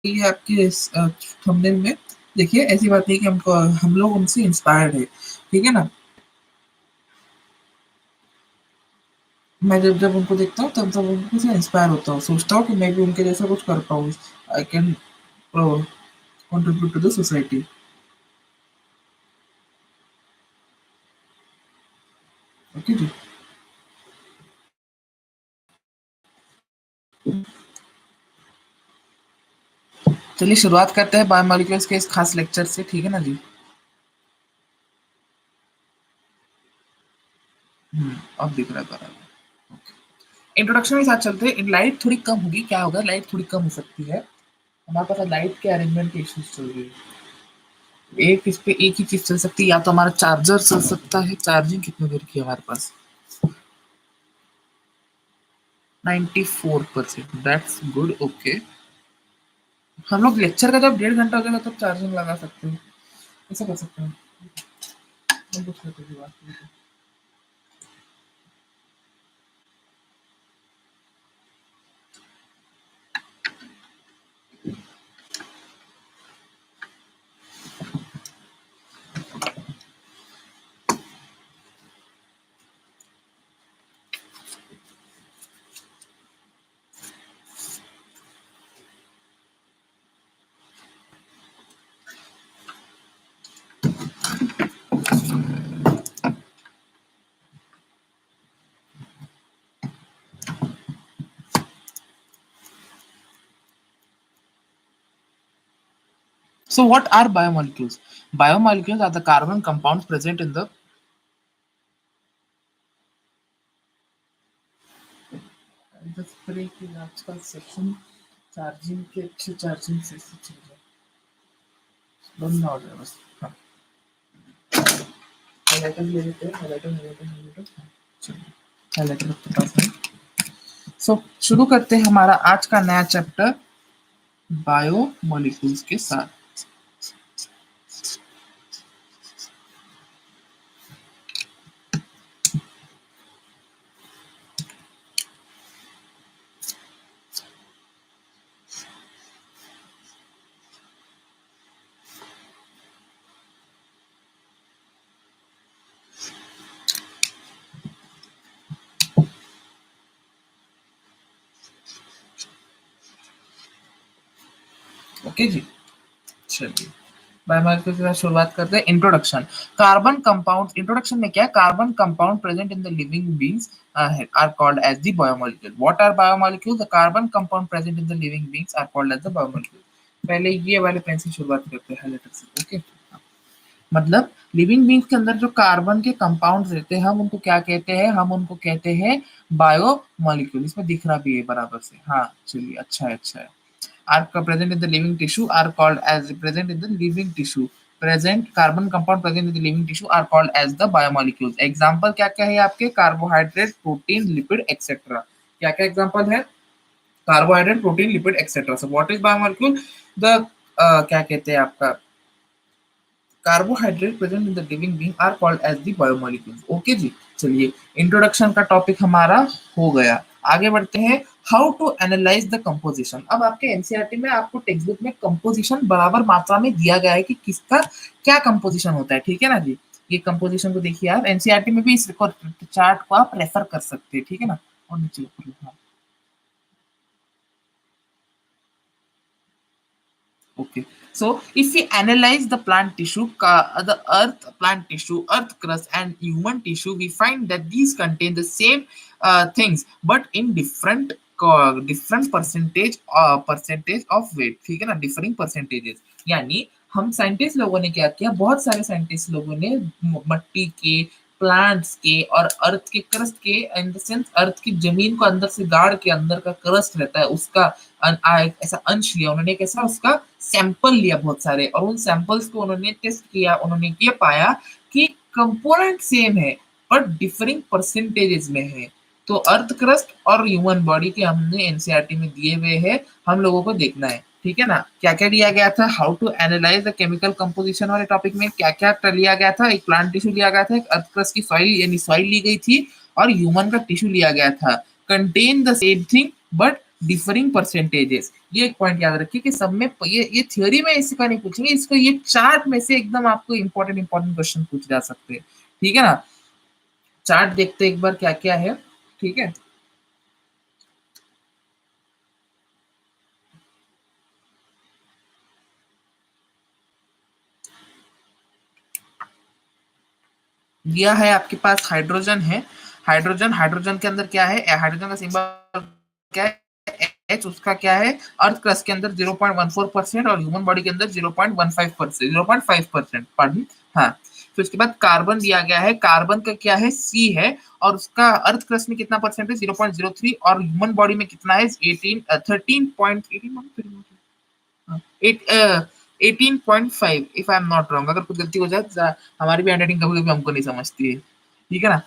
ये आपके थंबनेल में देखिए, ऐसी बात नहीं कि हम लोग उनसे इंस्पायर्ड है, ठीक है ना? मैं जब जब उनको देखता हूँ तब तब उनको से इंस्पायर होता हूँ, सोचता हूँ कि मैं भी उनके जैसा कुछ कर पाऊँ। I can contribute to the society. Okay जी। चलिए शुरुआत करते हैं बायोमोलिक्यूल्स के इस खास लेक्चर से, ठीक है ना जी? अब दिख रहा है बराबर। इंट्रोडक्शन के साथ चलते हैं। लाइट थोड़ी कम होगी, क्या होगा, लाइट थोड़ी कम हो सकती है। हमारे पास लाइट के अरेंजमेंट के इश्यूज चल रही है। एक इस पे एक ही चीज चल सकती है, या तो हमारा चार्जर चल सकता है। चार्जिंग कितनी देर की है हमारे पास? 94%। That's good. ओके, हम लोग लेक्चर का जब 1.5 घंटा हो जाएगा तब चार्जिंग लगा सकते हैं, ऐसा कर सकते हैं। हम कुछ करते हैं बात करते हैं। So what are biomolecules? Biomolecules are the carbon compounds present in the spray की आजकल सेक्शन चार्जिंग के अच्छे चार्जिंग से चल रहा है। बंद ना हो जाए बस। हाँ, हाइलाइटर ले लेते हैं। हाइलाइटर। हाँ, चलिए हाइलाइटर आपके पास है। सो शुरू करते हैं हमारा आज का नया चैप्टर बायोमोलिक्यूल्स के साथ। ओके जी, चलिए बायोमोलिक्यूल्स के साथ शुरुआत करते हैं। इंट्रोडक्शन। कार्बन कंपाउंड, इंट्रोडक्शन में क्या, carbon compound present in the living beings are called as the biomolecule. What are biomolecules? The carbon compound present in the living beings are called as the biomolecule. पहले ये वाले pen से शुरुआत करते हैं, highlighter से। ओके, मतलब living beings के अंदर जो कार्बन के कंपाउंड्स रहते हैं, हम उनको क्या कहते हैं? हम उनको कहते हैं बायोमोलिक्यूल। इसमें दिख रहा भी है बराबर से। हाँ चलिए, अच्छा है, अच्छा है। are present in the living tissue are called as present in the living tissue present carbon compound present in the living tissue are called as the biomolecules. Example क्या क्या है आपके? Carbohydrate, protein, lipid etcetera. क्या क्या example है? Carbohydrate, protein, lipid etcetera. So what is biomolecule? The क्या कहते हैं आपका, carbohydrate present in the living being are called as the biomolecules. Okay जी, चलिए इंट्रोडक्शन का टॉपिक हमारा हो गया। आगे बढ़ते हैं। How to analyse the composition. अब आपके एनसीईआरटी में आपको टेक्स्ट बुक में कंपोजिशन बराबर मात्रा में दिया गया है कि किसका क्या कंपोजिशन होता है, ठीक है ना जी? ये कंपोजिशन को देखिए आप, एनसीईआरटी में भी इस चार्ट को आप रेफर कर सकते हैं, ठीक है ना? और नीचे ऊपर लिखा। Okay. So if we analyze the plant tissue, the earth, plant tissue, earth crust, and human tissue, we find that these contain the same things, but in different percentage of weight. ठीक है ना? Differing percentages. यानी हम scientist लोगों ने क्या किया, बहुत सारे साइंटिस्ट लोगों ने मट्टी के, प्लांट्स के और अर्थ के क्रस्ट के, इन द सेंस अर्थ की जमीन को अंदर से गाड़ के अंदर का क्रस्ट रहता है उसका ऐसा अंश लिया उन्होंने। कैसा? उसका सैंपल लिया बहुत सारे, और उन सैंपल्स को उन्होंने टेस्ट किया। उन्होंने ये पाया कि कंपोनेंट सेम है बट डिफरिंग परसेंटेजेस में है। तो अर्थ क्रस्ट और ह्यूमन बॉडी के हमने एनसीईआरटी में दिए हुए हैं, हम लोगों को देखना है, ठीक है ना? क्या क्या दिया गया था? How to analyse the chemical composition वाले टॉपिक में क्या क्या लिया गया था? एक प्लांट टिश्यू लिया गया था, एक अर्थ क्रस्ट की सॉइल यानी सॉइल ली गई थी, और ह्यूमन का टिश्यू लिया गया था। Contain the same thing but differing percentages. ये एक पॉइंट याद रखिए कि सब में ये थ्योरी में इसका नहीं पूछेंगे, इसको ये चार्ट में से एकदम आपको इंपॉर्टेंट इंपॉर्टेंट क्वेश्चन पूछ जा सकते हैं। ठीक है ना, चार्ट देखते हैं एक बार क्या क्या है। ठीक है, दिया है आपके पास हाइड्रोजन है। हाइड्रोजन, हाइड्रोजन के अंदर क्या है, हाइड्रोजन का सिंबल क्या है, एच। उसका क्या है, अर्थ क्रस्ट के अंदर 0.14% और ह्यूमन बॉडी के अंदर 0.15%, 0.5%, पार्डन। हाँ, फिर उसके बाद कार्बन दिया गया है, कार्बन का क्या है, सी है, और उसका अर्थ क्रस्ट में कितना परसेंट है, 0.03, और ह्यूमन बॉडी में कितना है, 18.5, if I am not wrong. अगर कुछ गलती हो जाए हमारी भी हैंडराइटिंग कभी कभी हमको नहीं समझती है। ठीक है ना।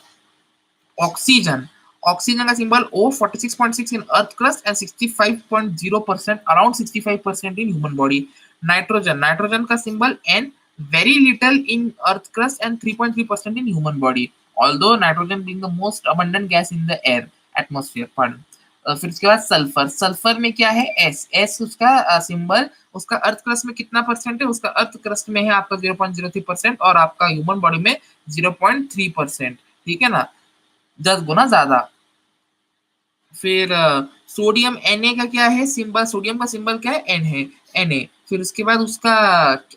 ऑक्सीजन, ऑक्सीजन का symbol O, 46.6 in earth crust and 65.0%, around 65% in human body. Nitrogen, nitrogen का symbol N, very little in earth crust and 3.3% in human body, although nitrogen being the most abundant gas in the air atmosphere, pardon। फिर उसके बाद sulphur, sulphur में क्या है, S, S उसका symbol, उसका earth crust में कितना परसेंट है, उसका अर्थ क्रस्ट में है आपका 0.03% और आपका ह्यूमन बॉडी में 0.3%। ठीक है ना, 10 गुना ज्यादा। फिर सोडियम, Na का क्या है सिंबल, सोडियम का सिंबल क्या है, N है, Na। फिर उसके बाद उसका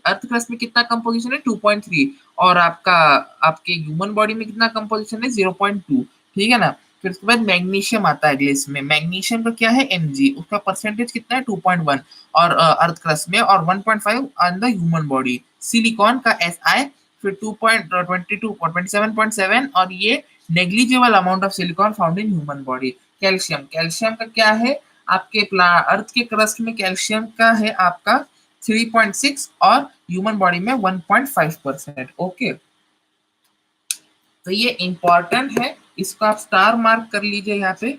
अर्थ क्रस्ट में कितना कंपोजिशन है, 2.3, और आपका आपके ह्यूमन बॉडी में कितना कंपोजिशन है, 0.2। ठीक है ना। फिर उसके बाद मैग्नीशियम आता है अगले इसमें, मैग्नीशियम का क्या है, Mg, उसका परसेंटेज कितना है, 2.1 और अर्थ क्रस्ट में, और 1.5 on the human body. Silicon का Si, फिर 2.22 और 27.7, और ये negligible amount of silicon found in human body. Calcium, calcium का क्या है, आपके अर्थ के क्रस्ट में कैल्शियम का है आपका 3.6 और ह्यूमन बॉडी में 1.5%। ओके, तो ये इंपॉर्टेंट है, इसको आप स्टार मार्क कर लीजिए यहाँ पे,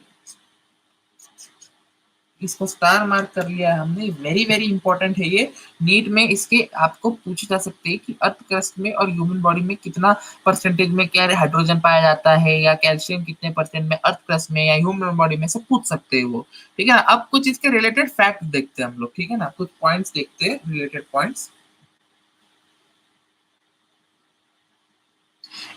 इसको स्टार मार्क कर लिया है हमने, वेरी वेरी इंपॉर्टेंट है ये। नीट में इसके आपको पूछे जा सकते हैं कि अर्थ क्रस्ट में और ह्यूमन बॉडी में कितना परसेंटेज में क्या हाइड्रोजन पाया जाता है, या कैल्शियम कितने परसेंट में अर्थ क्रस्ट में या ह्यूमन बॉडी में, सब पूछ सकते हैं वो। ठीक है ना। अब कुछ इसके रिलेटेड फैक्ट देखते हैं हम लोग। ठीक है ना, कुछ पॉइंट्स देखते हैं, related points.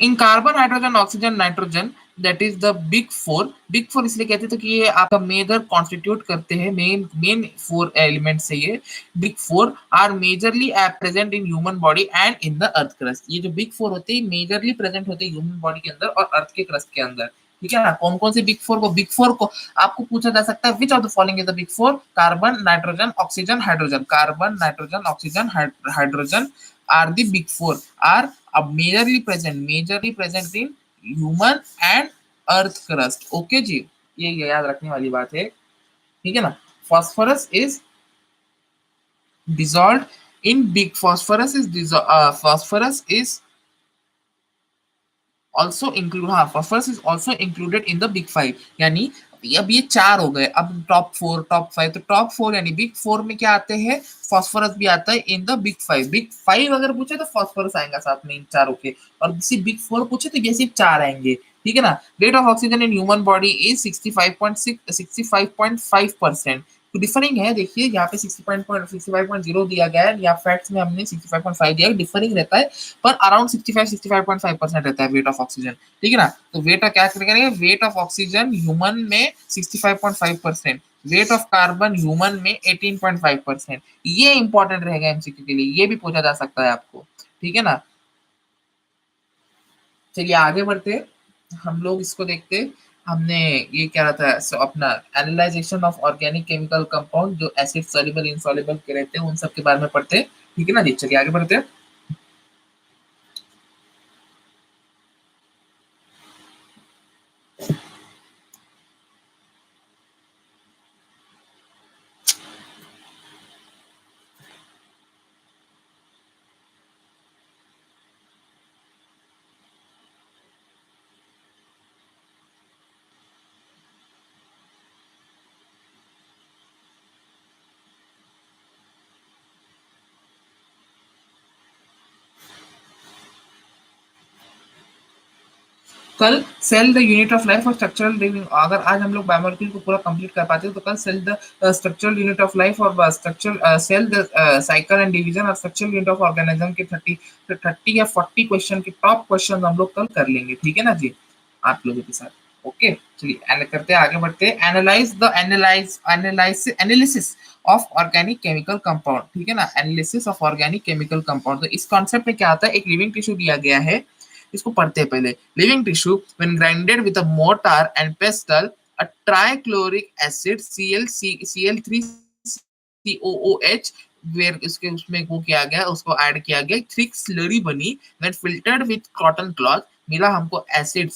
In carbon, hydrogen, oxygen, nitrogen, that is the big four. Big four इसलिए कहते थे कि ये आपका मेजर कॉन्स्टिट्यूट करते हैं, मेन मेन फोर एलिमेंट से ये big four are majorly present in human body and in the earth crust. ये जो बिग फोर होते हैं मेजरली प्रेजेंट होते हैं ह्यूमन बॉडी के अंदर और अर्थ के क्रस्ट के अंदर। ठीक है ना। कौन कौन से बिग फोर को, बिग फोर को आपको पूछा जा सकता है, which of the following is the big four, carbon, nitrogen, oxygen, hydrogen. Carbon, nitrogen, oxygen, hydrogen are the big four, are majorly present in human and earth crust। Okay जी, ये याद रखने वाली बात है। ठीक है ना। phosphorus is dissolved in big, phosphorus is also include, हाँ, phosphorus is also included in the big five. यानी अब ये चार हो गए, अब टॉप फोर, टॉप फाइव। तो टॉप फोर यानी बिग फोर में क्या आते हैं, फॉस्फोरस भी आता है in the big five. Big five अगर पूछे तो फॉस्फोरस आएगा साथ में इन चारों के, और किसी बिग फोर पूछे तो ये सिर्फ चार आएंगे। ठीक है ना। Rate of oxygen in human body is 65.5%। तो डिफरिंग है, देखिए यहाँ पे 65.0 दिया गया है, या फैक्ट्स में हमने 65.5 दिया है, डिफरिंग रहता है, पर अराउंड 65-65.5% रहता है वेट ऑफ ऑक्सीजन। ठीक है ना। तो वेट ऑफ क्या करेंगे, वेट ऑफ ऑक्सीजन ह्यूमन में 65.5%, वेट ऑफ कार्बन ह्यूमन में 18.5%। ये इंपॉर्टेंट रहेगा एमसीक्यू के लिए, ये भी पूछा जा सकता है आपको। ठीक है ना। चलिए आगे बढ़ते हैं। हम लोग इसको देखते हैं। हमने ये क्या रहा था, अपना analysation of organic chemical compound जो एसिड सॉल्युबल, इनसॉल्युबल के रहते हैं, उन सब के बारे में पढ़ते हैं। ठीक है ना जी, चलिए आगे बढ़ते हैं। कल cell the unit of life और स्ट्रक्चरल रिव्यू, अगर आज हम लोग बायोमोलिक्यूल को पूरा कंप्लीट कर पाते हैं तो कल cell the structural unit of life और structural cell the cycle and division और स्ट्रक्चरल यूनिट ऑफ ऑर्गेनिज्म के 30 या 40 क्वेश्चन के टॉप क्वेश्चन हम लोग कल कर लेंगे, ठीक है ना जी, आप लोगों के साथ। ओके, चलिए करते हैं, आगे बढ़ते हैं। Analyse the analysis of organic chemical compound, ठीक है ना, analysis of organic chemical compound. तो इस कॉन्सेप्ट में क्या आता है, एक लिविंग टिश्यू दिया गया है, इसको पढ़ते हैं पहले। Living tissue when grinded with a mortar and pestle, a trichloric acid ClCl3COOH where इसके उसमें वो किया गया, उसको ऐड किया गया, थिक स्लरी बनी, when filtered with cotton cloth, मिला हमको एसिड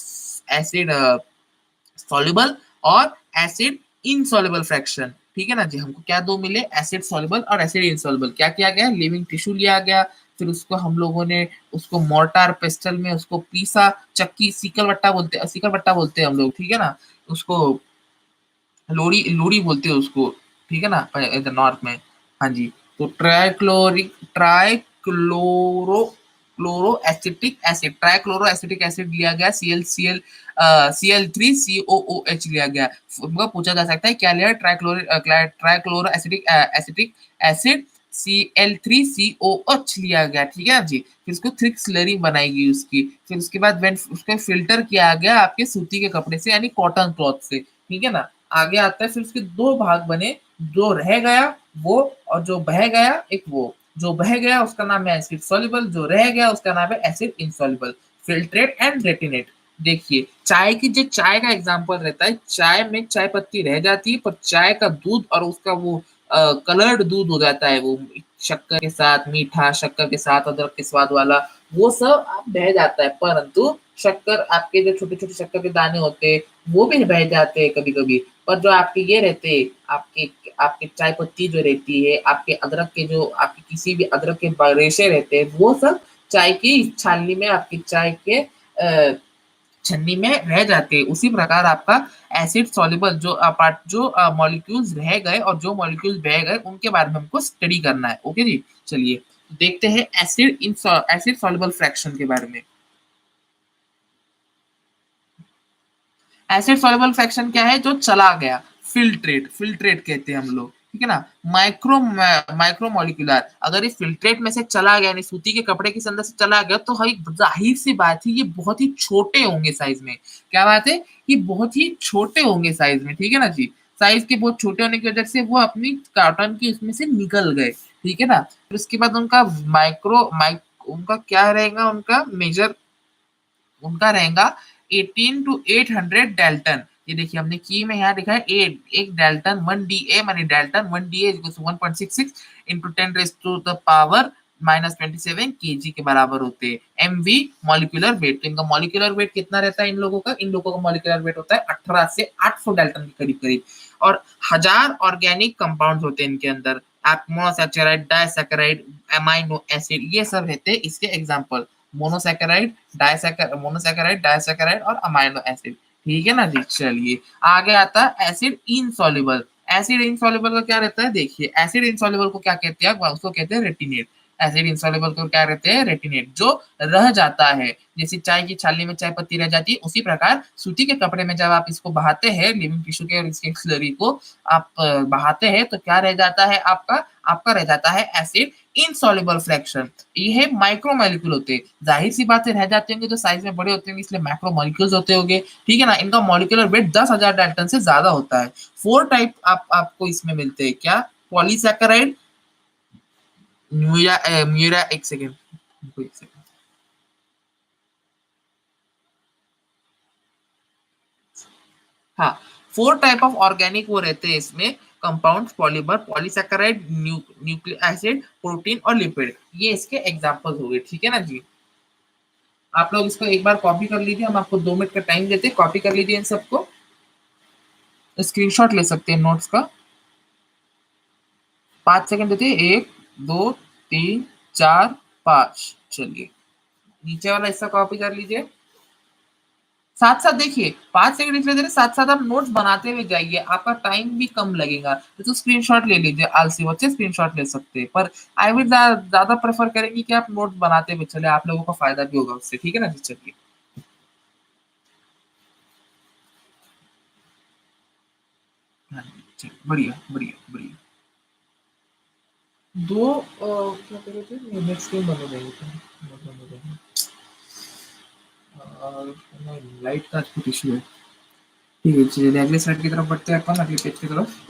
सॉल्युबल और एसिड इनसॉल्युबल फ्रैक्शन, ठीक है ना जी। हमको क्या दो मिले, एसिड सॉल्युबल और एसिड इनसॉल्युबल। क्या किया गया, लिविंग टिश्यू लिया गया, फिर उसको हम लोगों ने उसको मोर्टार पेस्टल में उसको पीसा, चक्की, सीकल बट्टा बोलते हैं हम लोग, ठीक है ना, उसको लोरी लोरी बोलते हैं उसको, ठीक है ना, इधर नॉर्थ में। हाँ जी, तो trichloro chloro acetic acid, trichloro acetic acid लिया गया, Cl3COOH लिया गया। पूछा जा सकता है क्या लिया, ट्राइक्लोरो एसिटिक एसिड Cl3COH लिया गया, ठीक है जी। फिर उसको थिक स्लरी बनाएगी उसकी, फिर उसके बाद व्हेन उसको फिल्टर किया गया आपके सूती के कपड़े से, यानी कॉटन क्लॉथ से, ठीक है ना। आगे आता है, फिर उसके दो भाग बने, जो रह गया वो, और जो बह गया एक वो, जो बह गया उसका नाम है एसिड सॉल्युबल, जो रह गया उसका नाम है एसिड इनसॉल्युबल। फिल्ट्रेट एंड रेटिनेट, देखिए चाय की, जो चाय का एग्जांपल रहता है, चाय में चाय पत्ती रह जाती है, पर चाय का दूध और उसका वो कलर्ड दूध हो जाता है, वो शक्कर के साथ, मीठा शक्कर के साथ, अदरक के स्वाद वाला, वो सब आप बह जाता है, परंतु शक्कर, आपके जो छोटे छोटे शक्कर के दाने होते हैं वो भी बह जाते हैं कभी कभी, पर जो आपके ये रहते हैं, आपके आपके चाय पत्ती जो रहती है, आपके अदरक के जो, आपके किसी भी अदरक के रेशे रहते हैं, वो सब चाय की छालनी में, आपकी चाय के छन्नी में रह जाते हैं। उसी प्रकार आपका एसिड सॉल्युबल जो पार्ट, जो मॉलिक्यूल्स रह गए और जो मॉलिक्यूल्स बह गए, उनके बारे में हमको स्टडी करना है। ओके जी, चलिए देखते हैं एसिड सॉल्युबल फ्रैक्शन के बारे में। एसिड सॉल्युबल फ्रैक्शन क्या है, जो चला गया, फिल्ट्रेट कहते हैं हम लोग, ठीक है ना। माइक्रो मॉलिक्यूलर, अगर ये फिल्ट्रेट में से चला गया, यानी सूती के कपड़े के अंदर से चला गया, तो हई जाहिर सी बात है ये बहुत ही छोटे होंगे साइज में। क्या बात है, ये बहुत ही छोटे होंगे साइज में, ठीक है ना जी। साइज के बहुत छोटे होने की वजह से वो अपनी कॉटन की उसमें से निकल गए, ठीक है ना। फिर उसके बाद उनका उनका क्या रहेगा, उनका मेजर, उनका रहेगा 18 टू 800 डेल्टन। ये देखिए हमने की में यहाँ लिखा है एक डेल्टन 1 DA, मानी dalton 1 DA equals 1.66 into 10 raise to the power -27 kg के बराबर होते हैं। MV मॉलिक्यूलर वेट, तो इनका मॉलिक्यूलर वेट कितना रहता है इन लोगों का, इन लोगों का मॉलिक्यूलर वेट होता है 18 से 800 डेल्टन के करीब करीब, और 1000 ऑर्गेनिक कंपाउंड होते हैं इनके अंदर, मोनोसैकेराइड, डाइसैकेराइड, एमाइनो एसिड, ये सब रहते हैं इसके एग्जाम्पल, मोनोसैकेराइड, डाइसैकेराइड और अमाइनो एसिड, ठीक है ना जी। चलिए आगे आता है एसिड इनसॉल्युबल। एसिड इनसॉल्युबल का क्या रहता है, देखिए एसिड इनसॉल्युबल को क्या कहते हैं, उसको कहते हैं रेटिनेट। एसिड इनसॉल्युबल को क्या कहते हैं, रेटिनेट, जो रह जाता है, जैसे चाय की छाली में चाय पत्ती रह जाती है, उसी प्रकार सूती के कपड़े में जब आप इसको बहाते हैं, लिविंग टिश्यू के और इसके स्लरी को आप बहाते हैं, तो क्या रह जाता है, आपका रह जाता है एसिड इनसॉल्युबल फ्रैक्शन। ये है माइक्रो मॉलिक्यूल होते हैं, जाहिर सी बात है रह जाते होंगे तो साइज में बड़े होते होंगे, इसलिए मैक्रो मॉलिक्यूल्स होते होंगे, ठीक है ना। इनका मॉलिक्यूलर वेट 10,000 डाल्टन से ज्यादा होता है। 4 टाइप आपको इसमें मिलते हैं, क्या, पॉलीसैकेराइड, म्यूरा, एक सेकेंड, हाँ, 4 टाइप ऑफ ऑर्गेनिक वो रहते हैं इसमें compound, polymer, polysaccharide, nucleic acid, protein और लिपिड, ये इसके एग्जांपल्स हो गए, ठीक है ना जी। आप लोग इसको एक बार कॉपी कर लीजिए, हम आपको 2 मिनट का टाइम देते हैं, कॉपी कर लीजिए इन सबको, स्क्रीनशॉट ले सकते हैं नोट्स का। 5 सेकंड देते हैं, 1 2 3 4 5, चलिए नीचे वाला हिस्सा कॉपी कर लीजिए। साथ साथ देखिए 5 सेकंड इसलिए दे रहे, साथ साथ आप नोट्स बनाते हुए जाइए, आपका टाइम भी कम लगेगा। तो स्क्रीनशॉट ले लीजिए, आलसी बच्चे स्क्रीनशॉट ले सकते हैं, पर आई विल ज्यादा प्रेफर करेंगे कि आप नोट्स बनाते हुए चले, आप लोगों को फायदा भी होगा उससे, ठीक है ना जी। चलिए चल बढ़िया बढ़िया बढ़िया। दो क्या कह रहे थे, नेक्स्ट गेम बनो देंगे तो नहीं, लाइट का कुछ इशू है। ठीक है, चलिए अगले स्लाइड की तरफ बढ़ते हैं अपन, अगले पेज की तरफ।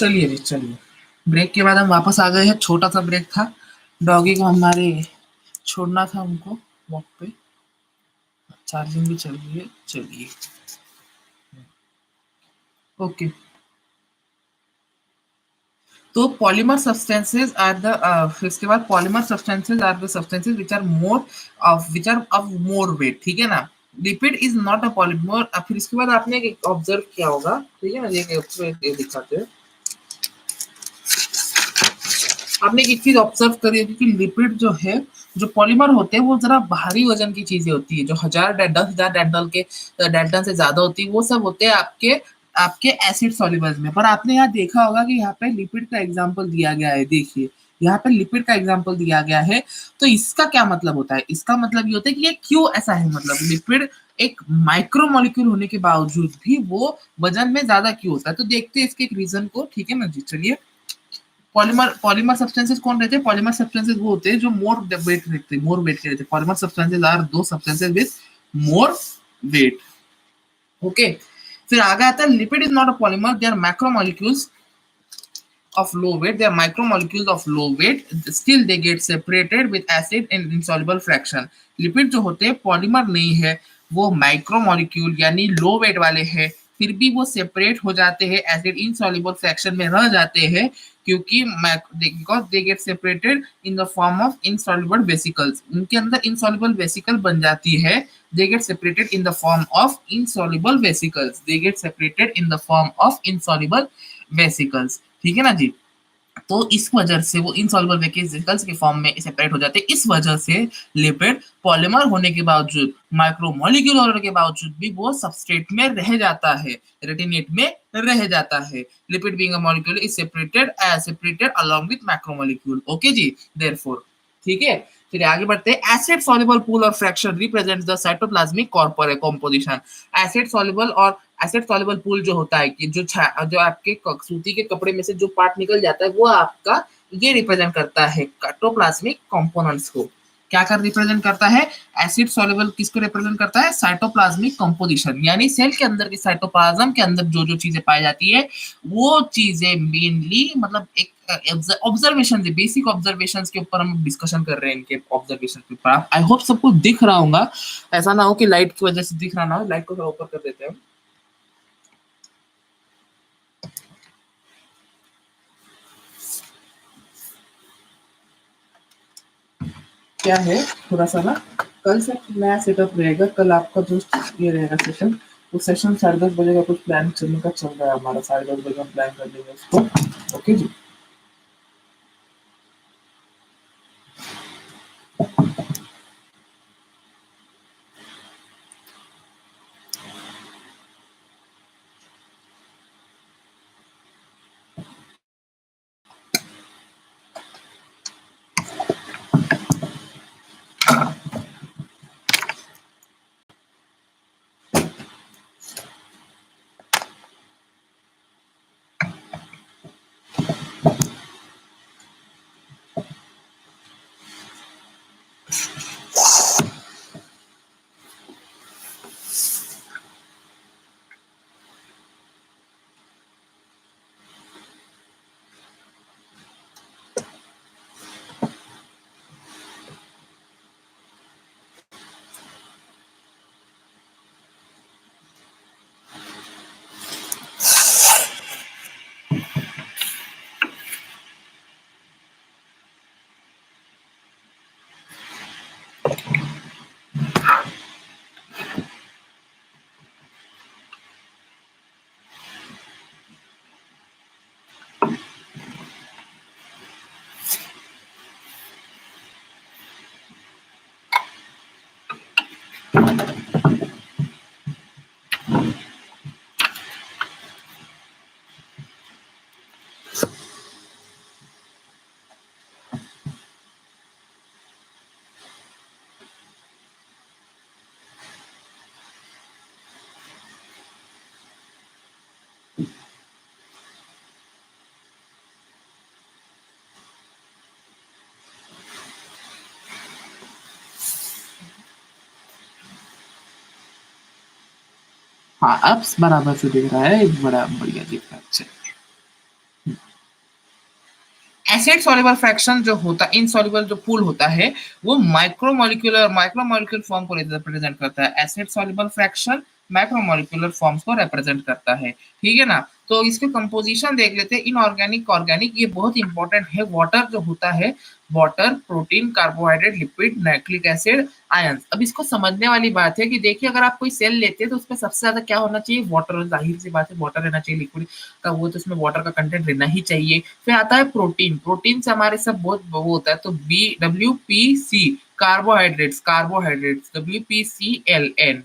चलिए जी, चलिए। ब्रेक के बाद हम वापस आ गए हैं, छोटा सा ब्रेक था। डॉगी को हमारे छोड़ना था उनको वॉक पे। चार्जिंग भी चल रही है, चलिए। ओके। तो पॉलीमर सब्सटेंसेज आर द इसके बाद polymer substances are the substances which are of more weight, ठीक है ना। Lipid is not a polymer. फिर इसके बाद आपने एक ऑब्जर्व किया होगा, ठीक है ना, ये दिखाते हैं। आपने एक चीज ऑब्जर्व करी होगी कि लिपिड जो है, जो पॉलीमर होते हैं, वो जरा भारी वजन की चीजें होती है, जो 10,000 डेल्टन के डेल्टन से ज्यादा होती है, वो सब होते हैं आपके आपके एसिड सॉल्युबल्स में। पर आपने यहाँ देखा होगा कि यहाँ पे लिपिड का एग्जाम्पल दिया गया है, देखिए यहाँ पे लिपिड का एग्जाम्पल दिया गया है। तो इसका क्या मतलब होता है? इसका मतलब ये होता है कि ये क्यों ऐसा है, मतलब लिपिड एक माइक्रोमोलिक्यूल होने के बावजूद भी वो वजन में ज्यादा क्यों होता है। तो देखते हैं इसके एक रीजन को, ठीक है ना जी, चलिए। पॉलीमर पॉलीमर सब्सटेंसेस कौन रहते हैं? पॉलीमर सब्सटेंसेस वो होते हैं जो मोर वेट के रहते हैं। पॉलीमर सब्सटेंसेस आर दो substances with more weight. Okay. फिर आगे आता है lipid is not a polymer, they are macromolecules of low weight. They are macromolecules of low weight. Still they get separated with acid in insoluble fraction. Lipid जो होते हैं polymer नहीं है, वो माइक्रोमोलिक्यूल यानी लो वेट वाले हैं, फिर भी वो सेपरेट हो जाते हैं, एसिड इनसॉल्युबल फ्रैक्शन में रह जाते हैं, क्योंकि because they get separated in the form of insoluble vesicles. उनके अंदर इनसॉल्युबल वेसिकल बन जाती है। They get separated in the form of insoluble vesicles. They get separated in the form of insoluble vesicles, ठीक है ना जी। तो इस वजह से वो इनसॉल्युबल वेसिकल्स के फॉर्म में सेपरेट हो जाते हैं। इस वजह से लिपिड पॉलीमर होने के बावजूद, माइक्रोमोलिक्यूल होने के बावजूद भी वो सबस्ट्रेट में रह जाता है, रेटिनेट में रह जाता है। Lipid being a molecule is separated along with macromolecule. Okay जी, देयरफॉर, ठीक है। फिर आगे बढ़ते हैं। एसिड सॉल्युबल पूल और फ्रैक्शन रिप्रेजेंट्स द साइटोप्लाज्मिक कॉर्पोरे कॉम्पोजिशन। एसिड सॉल्युबल और एसिड सॉल्युबल पूल जो होता है कि जो आपके सूती के कपड़े में से जो पार्ट निकल जाता है, वो आपका ये रिप्रेजेंट करता है साइटोप्लाज्मिक कंपोनेंट्स को। क्या कर रिप्रेजेंट करता है? एसिड सॉल्युबल किसको रिप्रेजेंट करता है? साइटोप्लाज्मिक कंपोजिशन, यानी सेल के अंदर के साइटोप्लाज्म के अंदर जो जो चीजें पाई जाती है, वो चीजें मेनली मतलब एक ऑब्जर्वेशन, बेसिक ऑब्जर्वेशन के ऊपर हम डिस्कशन कर रहे हैं, इनके ऑब्जर्वेशन के ऊपर। आई होप सबको दिख रहा होगा, ऐसा ना हो कि लाइट की वजह से दिख रहा ना हो। लाइट को थोड़ा ऊपर कर देते हैं। क्या है, थोड़ा सा ना कल से नया सेटअप रहेगा। कल आपका जो ये रहेगा सेशन, उस सेशन 10:30 बजे का कुछ प्लान चलने का चल रहा है हमारा। 10:30 बजे हम प्लान कर देंगे उसको। ओके जी। हाँ, अब बराबर से दिख रहा है, बड़ा बढ़िया दिख रहा है। अच्छा, एसिड सॉल्युबल फ्रैक्शन जो होता है, इनसॉल्युबल जो पूल होता है, वो माइक्रोमोलिकुलर फॉर्म को रिप्रेजेंट करता है। Acid soluble fraction macromolecular forms को रिप्रेजेंट करता है, ठीक है ना। तो इसके कंपोजिशन देख लेते हैं, इनऑर्गेनिक ऑर्गेनिक, ये बहुत इंपॉर्टेंट है। वाटर जो होता है, water, protein, carbohydrate, lipid, nucleic acid, ion. अब इसको समझने वाली बात है कि देखिए अगर आप कोई सेल लेते हैं तो उसमें सबसे ज्यादा क्या होना चाहिए, वाटर, जाहिर सी बात है वाटर रहना चाहिए, लिक्विड का वो तो उसमें वाटर का कंटेंट रहना ही चाहिए। फिर आता है प्रोटीन, प्रोटीन से हमारे सब बहुत वो होता है, तो WPC, कार्बोहाइड्रेट्स, WPCLN,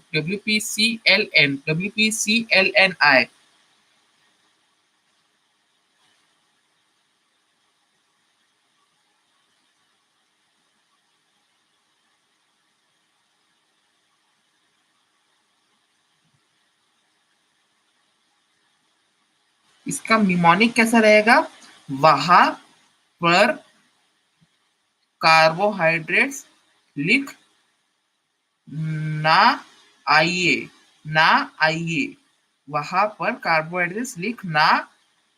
इसका निमोनिक कैसा रहेगा, वहां पर कार्बोहाइड्रेट्स लिख ना आइए, ना आइए, वहां पर कार्बोहाइड्रेट्स लिख ना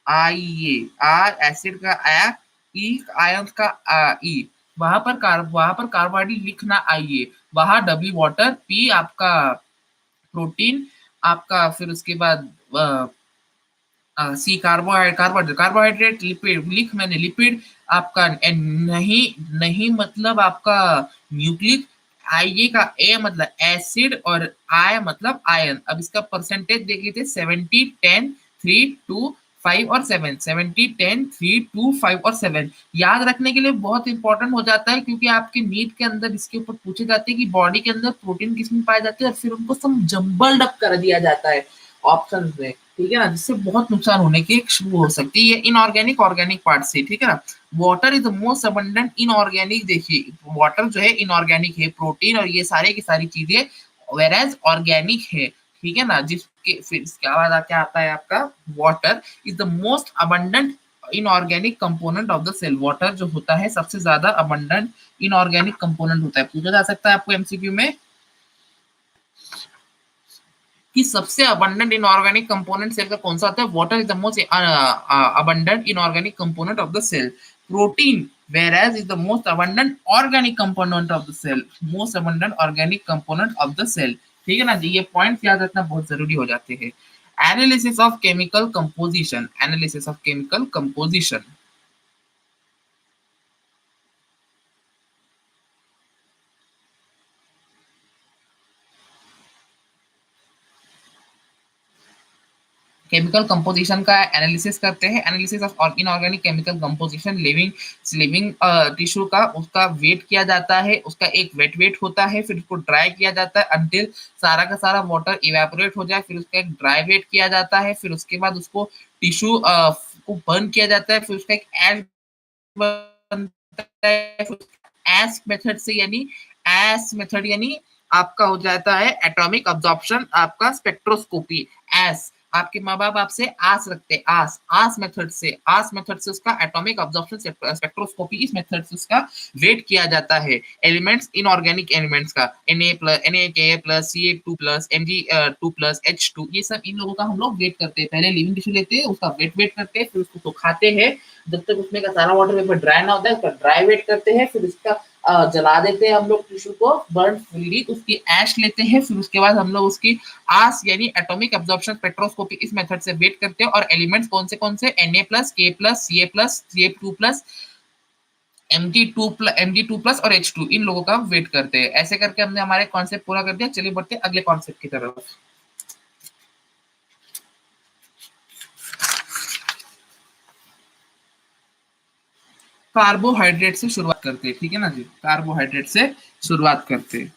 आइए। आर एसिड का आ, ई आयन का ई, वहां पर कार्बोहाइड्रेट लिख ना आइए। वहां डब्ल्यू वाटर, पी आपका प्रोटीन, आपका फिर उसके बाद सी कार्बोहाइड्रेट, लिपिड लिख मैंने लिपिड आपका, नहीं नहीं मतलब आपका न्यूक्लिक, आई का ए मतलब एसिड, और आई मतलब आयन। अब इसका परसेंटेज देख लीजिए, 70 10 3 2 5 और 7, 70 10 3 2 5 और 7। याद रखने के लिए बहुत इंपॉर्टेंट हो जाता है, क्योंकि आपके नीट के अंदर इसके ऊपर पूछे जाते हैं कि बॉडी के अंदर प्रोटीन किसमें पाए जाते हैं, और फिर उनको सब जम्बल्ड अप कर दिया जाता है ऑप्शन में, ठीक है ना, जिससे बहुत नुकसान होने की शुरू हो सकती है इनऑर्गेनिक ऑर्गेनिक पार्ट से, ठीक है ना। Water is the most abundant inorganic, देखिए वाटर जो है इनऑर्गेनिक है, प्रोटीन और ये सारे की सारी चीजें वेराज ऑर्गेनिक है, ठीक है ना। जिसके फिर इसके बाद क्या आता है आपका, water is the most abundant inorganic component of the cell. Water जो होता है सबसे ज्यादा अबंडेंट इनऑर्गेनिक कंपोनेंट होता है। पूछा जा सकता है आपको एमसीक्यू में कि सबसे अबंडेंट इनऑर्गेनिक कंपोनेंट सेल का कौन सा होता है, water is the most abundant inorganic component of the cell. Protein whereas is the most abundant organic component of the cell, most abundant organic component of the cell, ठीक है ना जी। ये point याद रखना बहुत जरूरी हो जाते हैं। Analysis of chemical composition, analysis of chemical composition, chemical composition का एनालिसिस करते हैं। Analysis of inorganic chemical composition, living living tissue का, उसका वेट किया जाता है, उसका एक वेट होता है, फिर उसको ड्राई किया जाता है अंटिल सारा का सारा वाटर इवेपोरेट हो जाए, फिर उसका एक ड्राई वेट किया जाता है, फिर उसके बाद उसको टिश्यू को बर्न किया जाता है, फिर उसका एक एश बनता है, एस मेथड से, यानी एस मेथड यानी आपका हो जाता है एटॉमिक अब्जॉर्प्शन, आपका स्पेक्ट्रोस्कोपी। एस आपके माँ बाप आपसे आस रखते हैं, आस मेथड से उसका एटॉमिक अब्जॉर्प्शन स्पेक्ट्रोस्कोपी, इस मेथड से उसका वेट किया जाता है। एलिमेंट्स, इनऑर्गेनिक एलिमेंट्स का Na+, Ca+, Mg2+, H2, ये सब इन लोगों का हम लोग वेट करते हैं। पहले लिविंग टिश्यू लेते हैं, उसका वेट करते हैं, फिर उसको सुखाते हैं, जब तक उसमें का सारा वाटर वेपर ड्राई ना होता है उसका ड्राई वेट करते हैं, फिर उसका जला देते हैं हम लोग टिश्यू को बर्न फुल्ली, उसकी ऐश लेते हैं, फिर उसके बाद हम लोग उसकी आस यानी एटॉमिक अब्जॉर्प्शन स्पेक्ट्रोस्कोपी, इस मेथड से वेट करते हैं। और एलिमेंट्स कौन से Na+, K+, Ca+, Mg2+, और H2, इन लोगों का वेट करते हैं। ऐसे करके हमने हमारे कॉन्सेप्ट पूरा कर दिया। चलिए बढ़ते हैं अगले कॉन्सेप्ट की तरफ। कार्बोहाइड्रेट से शुरुआत करते हैं, ठीक है ना जी, कार्बोहाइड्रेट से शुरुआत करते हैं।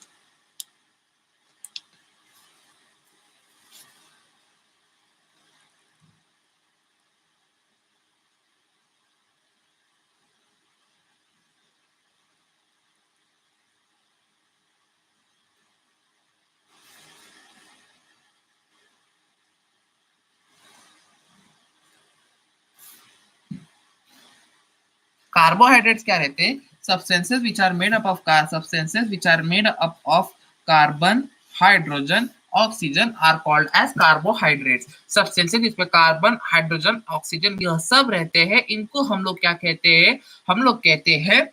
कार्बोहाइड्रेट्स क्या रहते हैं, substances which are made up of carbon, hydrogen oxygen are called as carbohydrates. Substances जिसमें कार्बन, हाइड्रोजन, ऑक्सीजन यह सब रहते हैं, इनको हम लोग क्या कहते हैं? हम लोग कहते हैं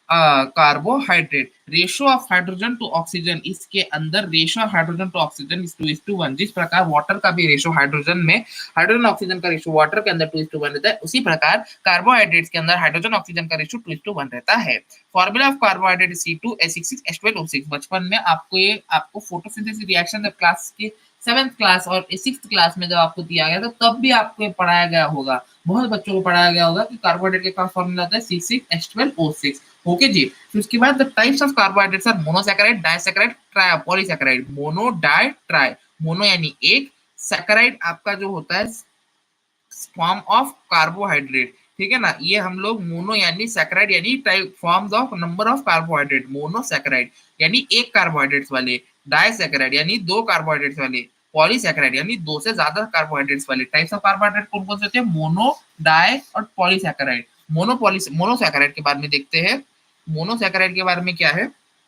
carbohydrate. Ratio of hydrogen to oxygen, इसके अंदर ratio of hydrogen to oxygen is 2:1। जिस प्रकार वाटर का भी रेशो हाइड्रोजन में, हाइड्रोजन ऑक्सीजन का रेशो वाटर के अंदर 2:1 रहता है, उसी प्रकार कार्बोहाइड्रेट्स के अंदर हाइड्रोजन ऑक्सीजन का रेशो 2:1 रहता है। Formula of carbohydrate C2H6H12O6। बचपन में आपको फोटोसिंथेसिस रिएक्शन जब क्लास के 7th क्लास और 6th क्लास में जब आपको दिया गया तो तब भी आपको पढ़ाया गया होगा, बहुत बच्चों को पढ़ाया गया होगा कि कार्बोहाइड्रेट का फॉर्मूला आता है C6H12O6। ओके जी। फिर उसके बाद the types of carbohydrates are monosaccharide, disaccharide, tri, polysaccharide. Mono, di, tri. Mono यानी एक, सैकेराइड आपका जो होता है फॉर्म ऑफ कार्बोहाइड्रेट, ठीक है ना। ये हम लोग मोनो यानी सैकेराइड यानी type forms of number of carbohydrate, monosaccharide यानी एक कार्बोहाइड्रेट्स वाले, डाइसैकेराइड यानी दो कार्बोहाइड्रेट्स वाले, पॉलीसैकेराइड यानी दो से ज्यादा कार्बोहाइड्रेट्स वाले। टाइप्स ऑफ कार्बोहाइड्रेट कौन कौन से होते हैं? मोनो, डाई और पॉलीसैकेराइड। मोनोसैकेराइड के बारे में देखते हैं। मोनोसैकेराइड के बारे में क्या है?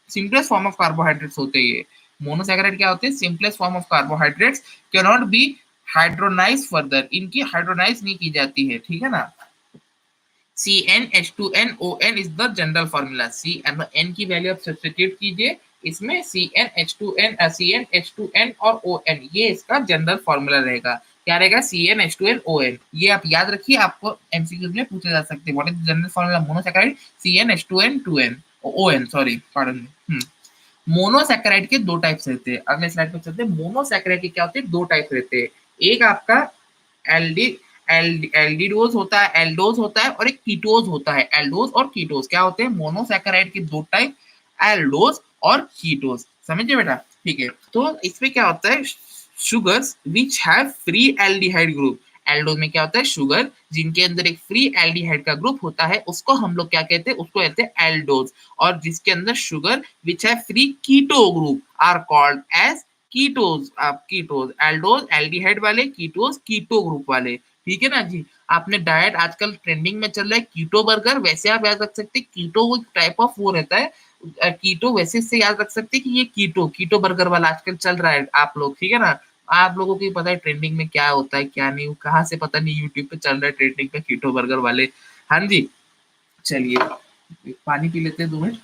सिंपलेस्ट फॉर्म ऑफ कार्बोहाइड्रेट्स होते हैं ये। मोनोसैकेराइड क्या होते हैं? Simplest form of carbohydrates, can not be hydrolyse further, इनकी हाइड्रोनाइज नहीं की जाती है, ठीक है ना। CnH2nOn is the general formula. C N की वैल्यू आप सब्स्टिट्यूट कीजिए इसमें, CnH2n और ON, ये इसका जनरल फॉर्मूला रहेगा। क्या रहेगा? CnH2nOn। ये आप याद रखिए, आपको एमसीक्यूज में पूछे जा सकते हैं। What is the general formula monosaccharide? CnH2n ON, sorry, pardon me. Monosaccharide के दो टाइप्स रहते हैं। अगले स्लाइड पे चलते हैं। मोनोसैकेराइड के क्या होते हैं? दो टाइप रहते हैं। एक आपका एल्डी एल्डिडोज होता है, एल्डोज होता है, और एक कीटोज होता है। एल्डोज और कीटोज क्या होते हैं? मोनोसैकेराइड के दो टाइप, एल्डोज और कीटोज। समझिए बेटा, ठीक है। तो इसमें क्या होता है? Sugars which have free aldehyde group. Aldose में क्या होता है? शुगर जिनके अंदर एक फ्री एल्डिहाइड का ग्रुप होता है, उसको हम लोग क्या कहते हैं? उसको कहते हैं एल्डोज। और जिसके अंदर sugar which have free keto group are called as ketose. आप कीटोज, एल्डोज एल्डिहाइड वाले, कीटोज कीटो ग्रुप वाले, ठीक है ना जी। आपने डाइट आजकल ट्रेंडिंग में चल रहा है कीटो बर्गर, वैसे आप याद रख सकते हैं कीटो वो टाइप ऑफ वो रहता है। कीटो वैसे से याद रख सकते हैं कि ये कीटो कीटो बर्गर वाला आजकल चल रहा है आप लोग, ठीक है ना। आप लोगों को पता है ट्रेंडिंग में क्या होता है क्या नहीं, कहाँ से पता नहीं, यूट्यूब पे चल रहा है ट्रेंडिंग पे कीटो बर्गर वाले। हाँ जी, चलिए पानी पी लेते हैं 2 मिनट।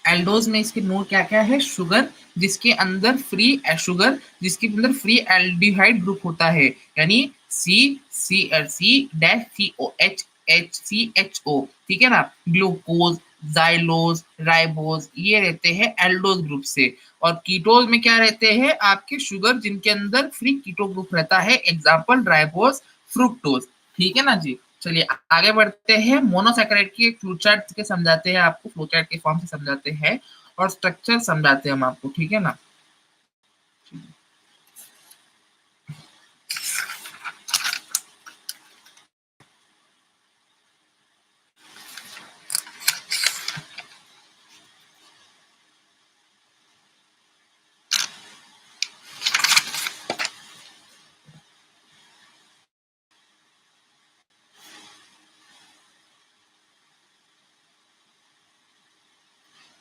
एल्डोज में इसके नोट क्या क्या है? शुगर जिसके अंदर फ्री शुगर जिसके अंदर फ्री एल्डिहाइड ग्रुप होता है, यानी C C C dash C O H H C H O, ठीक है ना। ग्लूकोज, जाइलोज, राइबोज ये रहते हैं एल्डोज ग्रुप से। और कीटोज में क्या रहते हैं? आपके शुगर जिनके अंदर फ्री कीटो ग्रुप रहता है, एग्जाम्पल राइबोज, फ्रुक्टोज, ठीक है ना जी। चलिए आगे बढ़ते हैं। मोनोसैकेराइड की फ्लोचार्ट के समझाते हैं आपको, फ्लोचार्ट के फॉर्म से समझाते हैं और स्ट्रक्चर समझाते हैं हम आपको, ठीक है ना।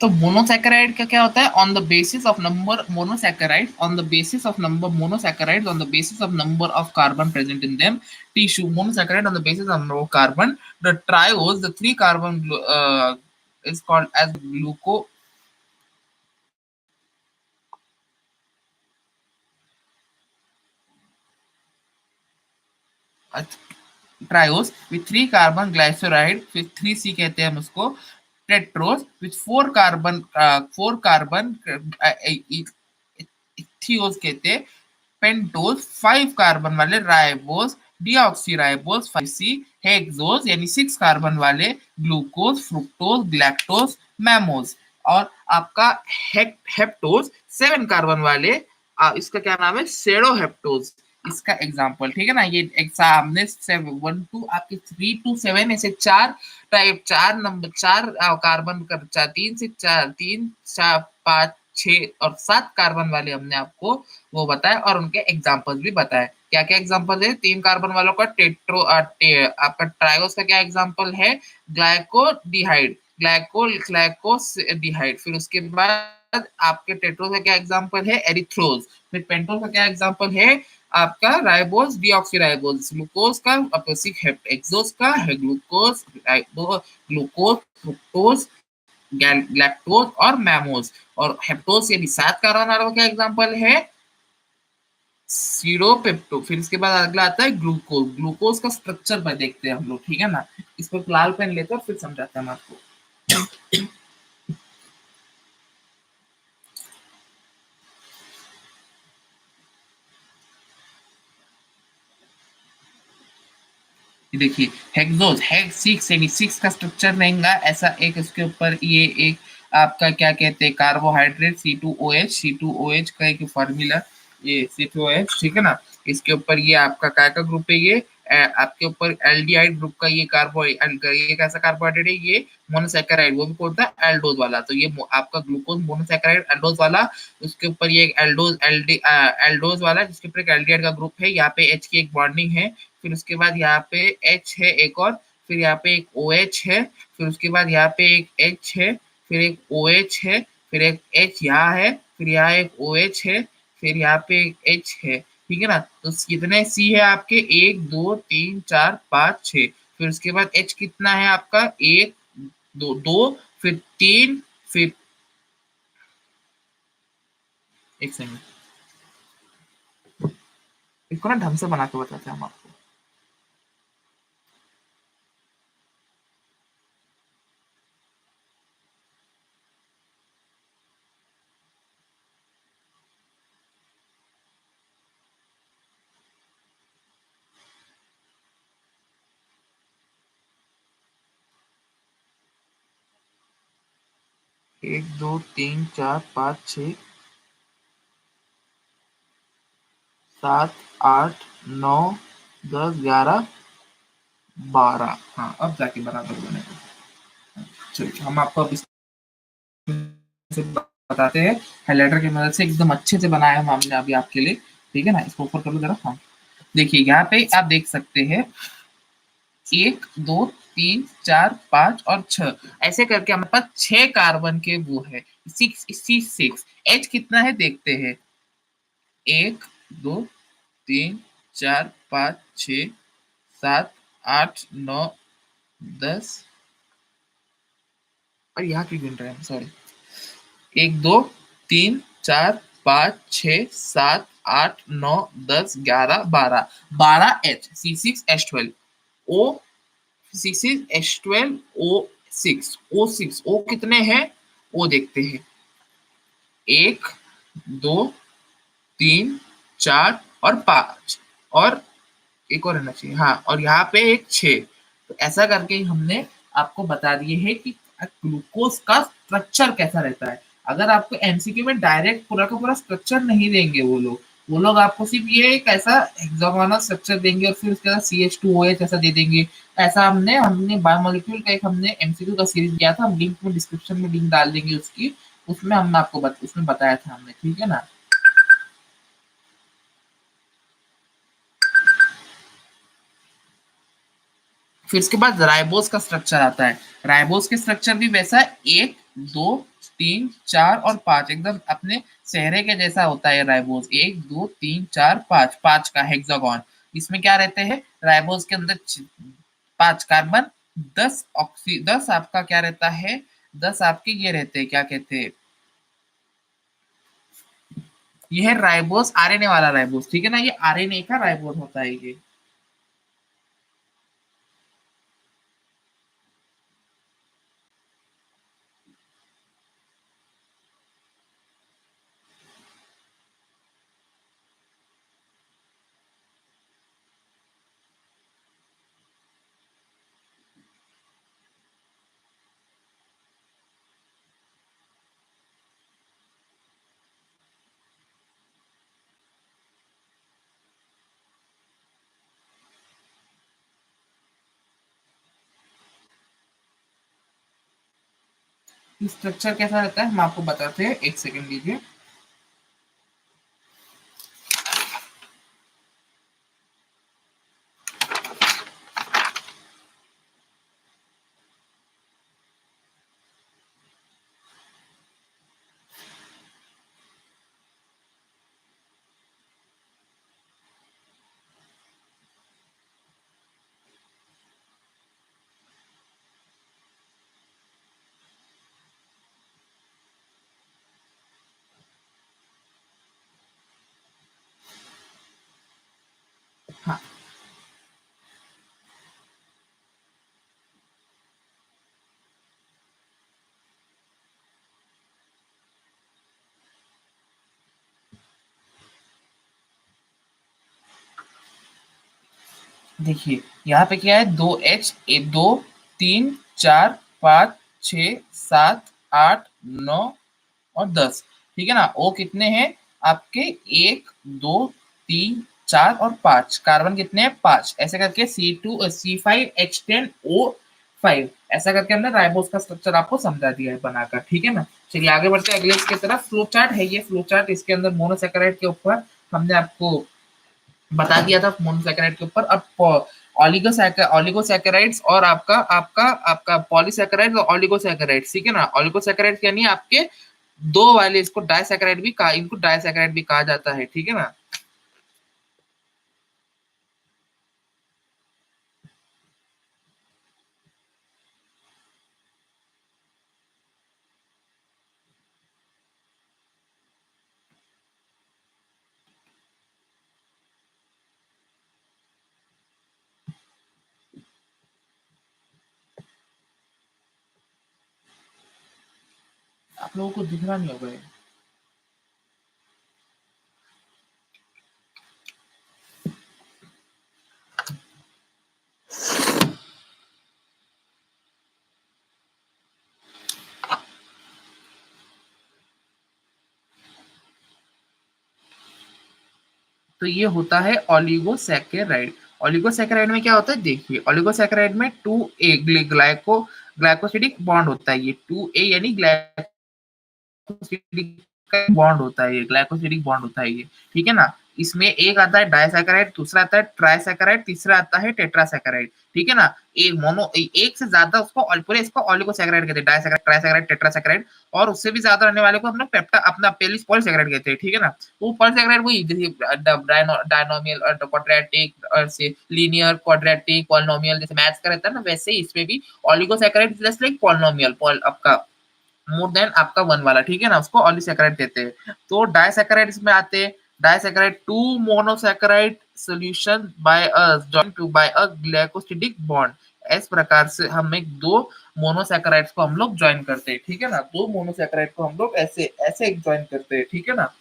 तो मोनोसैकेराइड का क्या होता है? On the basis of number monosaccharide on the basis of number monosaccharide on the basis of number of carbon present in them tissue monosaccharide on the basis of number of carbon the triose the three carbon is called as gluco triose with three carbon glyceride फिर 3C कहते हैं हम उसको tetrose with four carbon इथियोस कहते हैं pentose 5 carbon वाले ribose deoxyribose 5C hexose यानी 6 कार्बन वाले ग्लूकोज फ्रुक्टोज ग्लैक्टोज मैमोज और आपका हेप्टोज 7 कार्बन वाले इसका क्या नाम है? सेडोहेप्टोज इसका एग्जाम्पल। ठीक है ना, ये एग्जाम हमने 1 2 आपके 3 to 7 ऐसे चार टाइप चार कार्बन कर 3 से 4 3 4 5 6 और 7 कार्बन वाले हमने आपको वो बताया और उनके एग्जाम्पल भी बताए। क्या क्या एग्जाम्पल है? 3 कार्बन वालों का आपका ट्रायोस का क्या एग्जाम्पल है? ग्लाइकोडिहाइड ग्लाइकोडिहाइड। फिर उसके बाद आपके टेट्रोस का क्या एग्जाम्पल है? एरिथ्रोज। फिर पेंटोस का क्या एग्जाम्पल है? आपका राइबोस डीऑक्सीराइबोस। ग्लूकोज का अपोसिक हेक्सोस का है ग्लूकोज फ्रुक्टोज लैक्टोज और मैमोज। और हेप्टोस यानी 7 कार्बन वालों का एग्जाम्पल है सीरोपेप्टो। फिर इसके बाद अगला आता है ग्लूकोज। ग्लूकोज का स्ट्रक्चर पर देखते हैं हम लोग। ठीक है ना, इस पर लाल पेन लेते हैं फिर समझाते हैं हम आपको। देखिए हेक्सोज हेक्स 6 यानी 6 का स्ट्रक्चर रहेगा ऐसा। एक इसके ऊपर ये एक आपका क्या कहते हैं कार्बोहाइड्रेट C2OH का एक फार्मूला ये C2OH। ठीक है ना, इसके ऊपर ये आपका काय का ग्रुप है? ये आपके ऊपर एल्डिहाइड ग्रुप का ये ये कैसा कार्बोहाइड्रेट है? ये मोनोसैकेराइड। वो भी कौन सा? एल्डोज वाला। तो ये आपका ग्लूकोज मोनोसैकेराइड एल्डोज वाला। उसके ऊपर ये एल्डोज वाला जिसके ऊपर एक एल्डिहाइड का ग्रुप है। यहाँ पे H की एक बॉन्डिंग है। फिर उसके बाद यहाँ पे H है एक और, फिर यहाँ पे एक OH है, फिर उसके बाद यहाँ पे एक H है, फिर एक OH है, फिर एक H यहाँ है, फिर यहाँ एक OH है, फिर यहाँ पे एक H है। ठीक है ना, तो कितने C है आपके? 1 2 3 4 5 6। फिर उसके बाद H कितना है आपका? 1 2 2 फिर 3 फिर एक सेकंड इसको ना ढंग से बना के बताते हैं हम आपको। 1 2 3 4 5 6 7 8 9 10 11 12। हाँ अब जाके बराबर बनेगा। चलिए हम आपको अब से बताते हैं हाइलाइटर की मदद से एकदम अच्छे से बनाया है हमने अभी आपके लिए। ठीक है ना, इसको ऊपर कर लो जरा। हाँ देखिए यहाँ पे आप देख सकते हैं 1 2 3 4 5 और 6 ऐसे करके हमारे पास 6 कार्बन के वो है। 6 H कितना है देखते हैं? 1 2 3 4 5 6 7 8 9 10 और यहाँ क्यों गिन रहे हैं? Sorry 1 2 3 4 5 6 7 8 9 10 11 12 12H C6H12 O C6H12O6 O कितने हैं? O देखते हैं 1 2 3 4 और 5 और एक और रहना चाहिए। हाँ और यहाँ पे एक 6। तो ऐसा करके हमने आपको बता दिए है कि ग्लूकोज का स्ट्रक्चर कैसा रहता है। अगर आपको एमसीक्यू में डायरेक्ट पूरा का पूरा स्ट्रक्चर नहीं देंगे वो लोग आपको सिर्फ ये एक ऐसा हेक्सागोनल स्ट्रक्चर देंगे और फिर उसके बाद CH2OH ऐसा दे देंगे। ऐसा हमने बायोमोलिक्यूल का एक हमने एमसीक्यू का सीरीज किया था। हम लिंक में डिस्क्रिप्शन में लिंक डाल देंगे उसकी। उसमें हमने आपको उसमें बताया था हमने। ठीक है ना, फिर इसके बाद राइबोस का स्ट्रक्चर आता है। राइबोस के स्ट्रक्चर भी वैसा है 1 2 तीन चार और पांच, एकदम अपने चेहरे के जैसा होता है राइबोज। एक दो तीन चार पांच, पांच का हेक्सागोन। इसमें क्या रहते हैं राइबोज के अंदर? पांच कार्बन, 10 आपका क्या रहता है, 10 आपके ये रहते हैं, क्या कहते हैं, ये है राइबोस, आरएनए वाला राइबोस, ठीक है ना, ये आरएनए का राइबोस होता है ये। स्ट्रक्चर कैसा रहता है हम आपको बताते हैं, एक सेकंड लीजिए। हाँ, देखिए यहाँ पे क्या है, दो एच, दो तीन चार पाँच छ सात आठ नौ और 10, ठीक है ना। ओ कितने हैं आपके, एक दो तीन चार और पांच, कार्बन कितने हैं, पांच, ऐसे करके C2H10O5, ऐसा करके हमने राइबोस का स्ट्रक्चर आपको समझा दिया है बनाकर, ठीक है ना। चलिए आगे बढ़ते हैं अगले इसके तरफ। फ्लो चार्ट है ये, फ्लो चार्ट, इसके अंदर मोनोसेकेराइड के ऊपर हमने आपको बता दिया था, मोनोसेकेराइड के ऊपर। अब ऑलिगोसैकेराइड्स और आपका आपका आपका पॉलीसैकेराइड्स और ऑलिगोसैकेराइड्स, ठीक है ना। ऑलिगोसैकेराइड्स यानी आपके दो वाले, इसको डाइसैकेराइड भी कहा, इनको डाइसैकेराइड भी कहा जाता है, ठीक है ना। आप लोगों को दिख रहा नहीं होगा ये। तो ये होता है ऑलिगोसैकेराइड। ऑलिगोसैकेराइड में क्या होता है, देखिए ऑलिगोसैकेराइड में टू ए ग्लाइकोसिडिक बॉन्ड होता है, ये टू ए यानी बॉन्ड होता है, ये ग्लाइकोसिडिक बॉन्ड होता है ये, ठीक है ना। इसमें एक आता है डाइसैकेराइड, दूसरा आता है ट्राइसैकेराइड, तीसरा आता है टेट्रासैकेराइड, ठीक है ना। एक मोनो एक से ज्यादा उसको पूरे इसको ऑलिगोसैकेराइड कहते हैं, डाइसैकेराइड, ट्राइसैकेराइड, टेट्रासैकेराइड। और उससे भी ज्यादा रहने वाले को अपना पेप्टा अपना पेलिस पॉलीसैकेराइड कहते हैं, ठीक है ना। वो पॉलीसैकेराइड वही जैसे डायनोमियल और क्वाड्रेटिक और से लीनियर क्वाड्रेटिक पॉलिनोमियल, जैसे मैथ्स का रहता है ना, वैसे ही इसमें भी ऑलिगोसैकेराइड जस्ट लाइक पॉलिनोमियल आपका मोर देन आपका वन वाला, ठीक है ना, उसको ऑलिसैकेराइड कहते हैं। तो डाइसैकेराइड इसमें आते हैं, disaccharide two monosaccharide solution by a joint to by a glycosidic bond. इस प्रकार से हम एक दो मोनोसैकेराइड्स को हम लोग ज्वाइन करते हैं, ठीक है ना, दो मोनोसैकेराइड को हम लोग ऐसे ऐसे एक ज्वाइन करते हैं, ठीक है ना।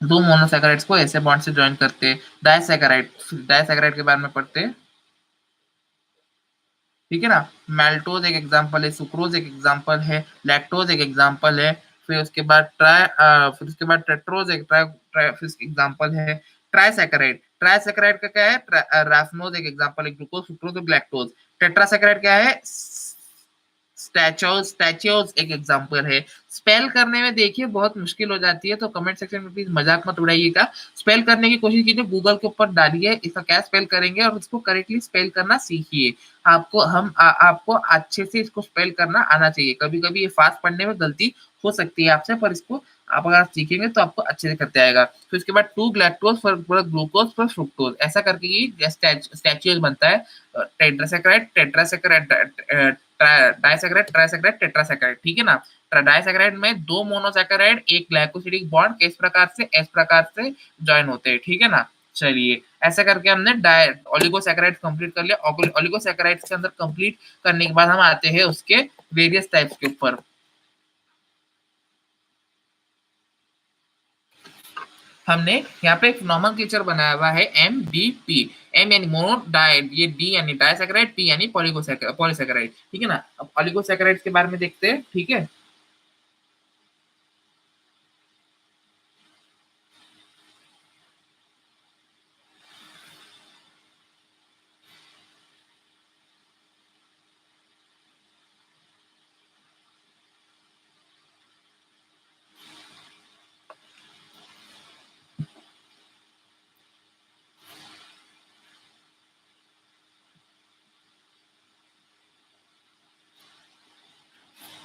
दो मोनोसैकेराइड्स को ऐसे बॉन्ड से ज्वाइन करते हैं। डाइसैकेराइड, डाइसैकेराइड के बारे में पढ़ते हैं, ठीक है ना। मैल्टोज एक एग्जांपल है, सुक्रोज एक एग्जांपल है, लैक्टोज एक एग्जांपल है। फिर उसके बाद फिर उसके बाद टेट्रोज एक फिर एग्जांपल है। ट्राइसैकेराइड, ट्राइसैकेराइड का क्या है, राफनोज एक एग्जांपल है, ग्लूकोज सुक्रोज और लैक्टोज। टेट्रासैकेराइड क्या है, स्टैचोज, स्टैचियोज एक एग्जांपल है। स्पेल करने में देखिए बहुत मुश्किल हो जाती है, तो कमेंट सेक्शन में प्लीज मजाक मत उड़ाइएगा। स्पेल करने की कोशिश कीजिए, गूगल के ऊपर डालिए इसका क्या स्पेल करेंगे और उसको करेक्टली स्पेल करना सीखिए। आपको अच्छे से इसको स्पेल करना आना चाहिए। कभी कभी ये फास्ट पढ़ने में गलती हो सकती है आपसे, पर इसको आप अगर सीखेंगे तो आपको अच्छे से करते आएगा। फिर उसके बाद two galactose for glucose for fructose, ऐसा करके ये स्टैच्यूज बनता है। टेट्रासेक्राइड टेट्रासेक्राइड डाइसेक्राइड ट्राइसेक्राइड टेट्रासेक्राइड, ठीक है ना। डाइसेक्राइड में दो मोनोसेक्राइड एक ग्लाइकोसिडिक बॉन्ड इस प्रकार से ज्वाइन होते हैं, ठीक है ना। चलिए ऐसा करके हमने ओलिगोसैकेराइड कंप्लीट कर लिया। ओलिगोसैकेराइड्स के अंदर कंप्लीट करने के बाद हम आते हैं उसके वेरियस टाइप्स के ऊपर। हमने यहाँ पे एक नॉर्मल क्लेचर बनाया हुआ है MDP। एम यानी मोनो डाई, ये डी यानी डाइसेक्राइड, पी यानी पॉलीसेक्राइड, ठीक है ना। अब ओलिगोसैकेराइड के बारे में देखते हैं, ठीक है।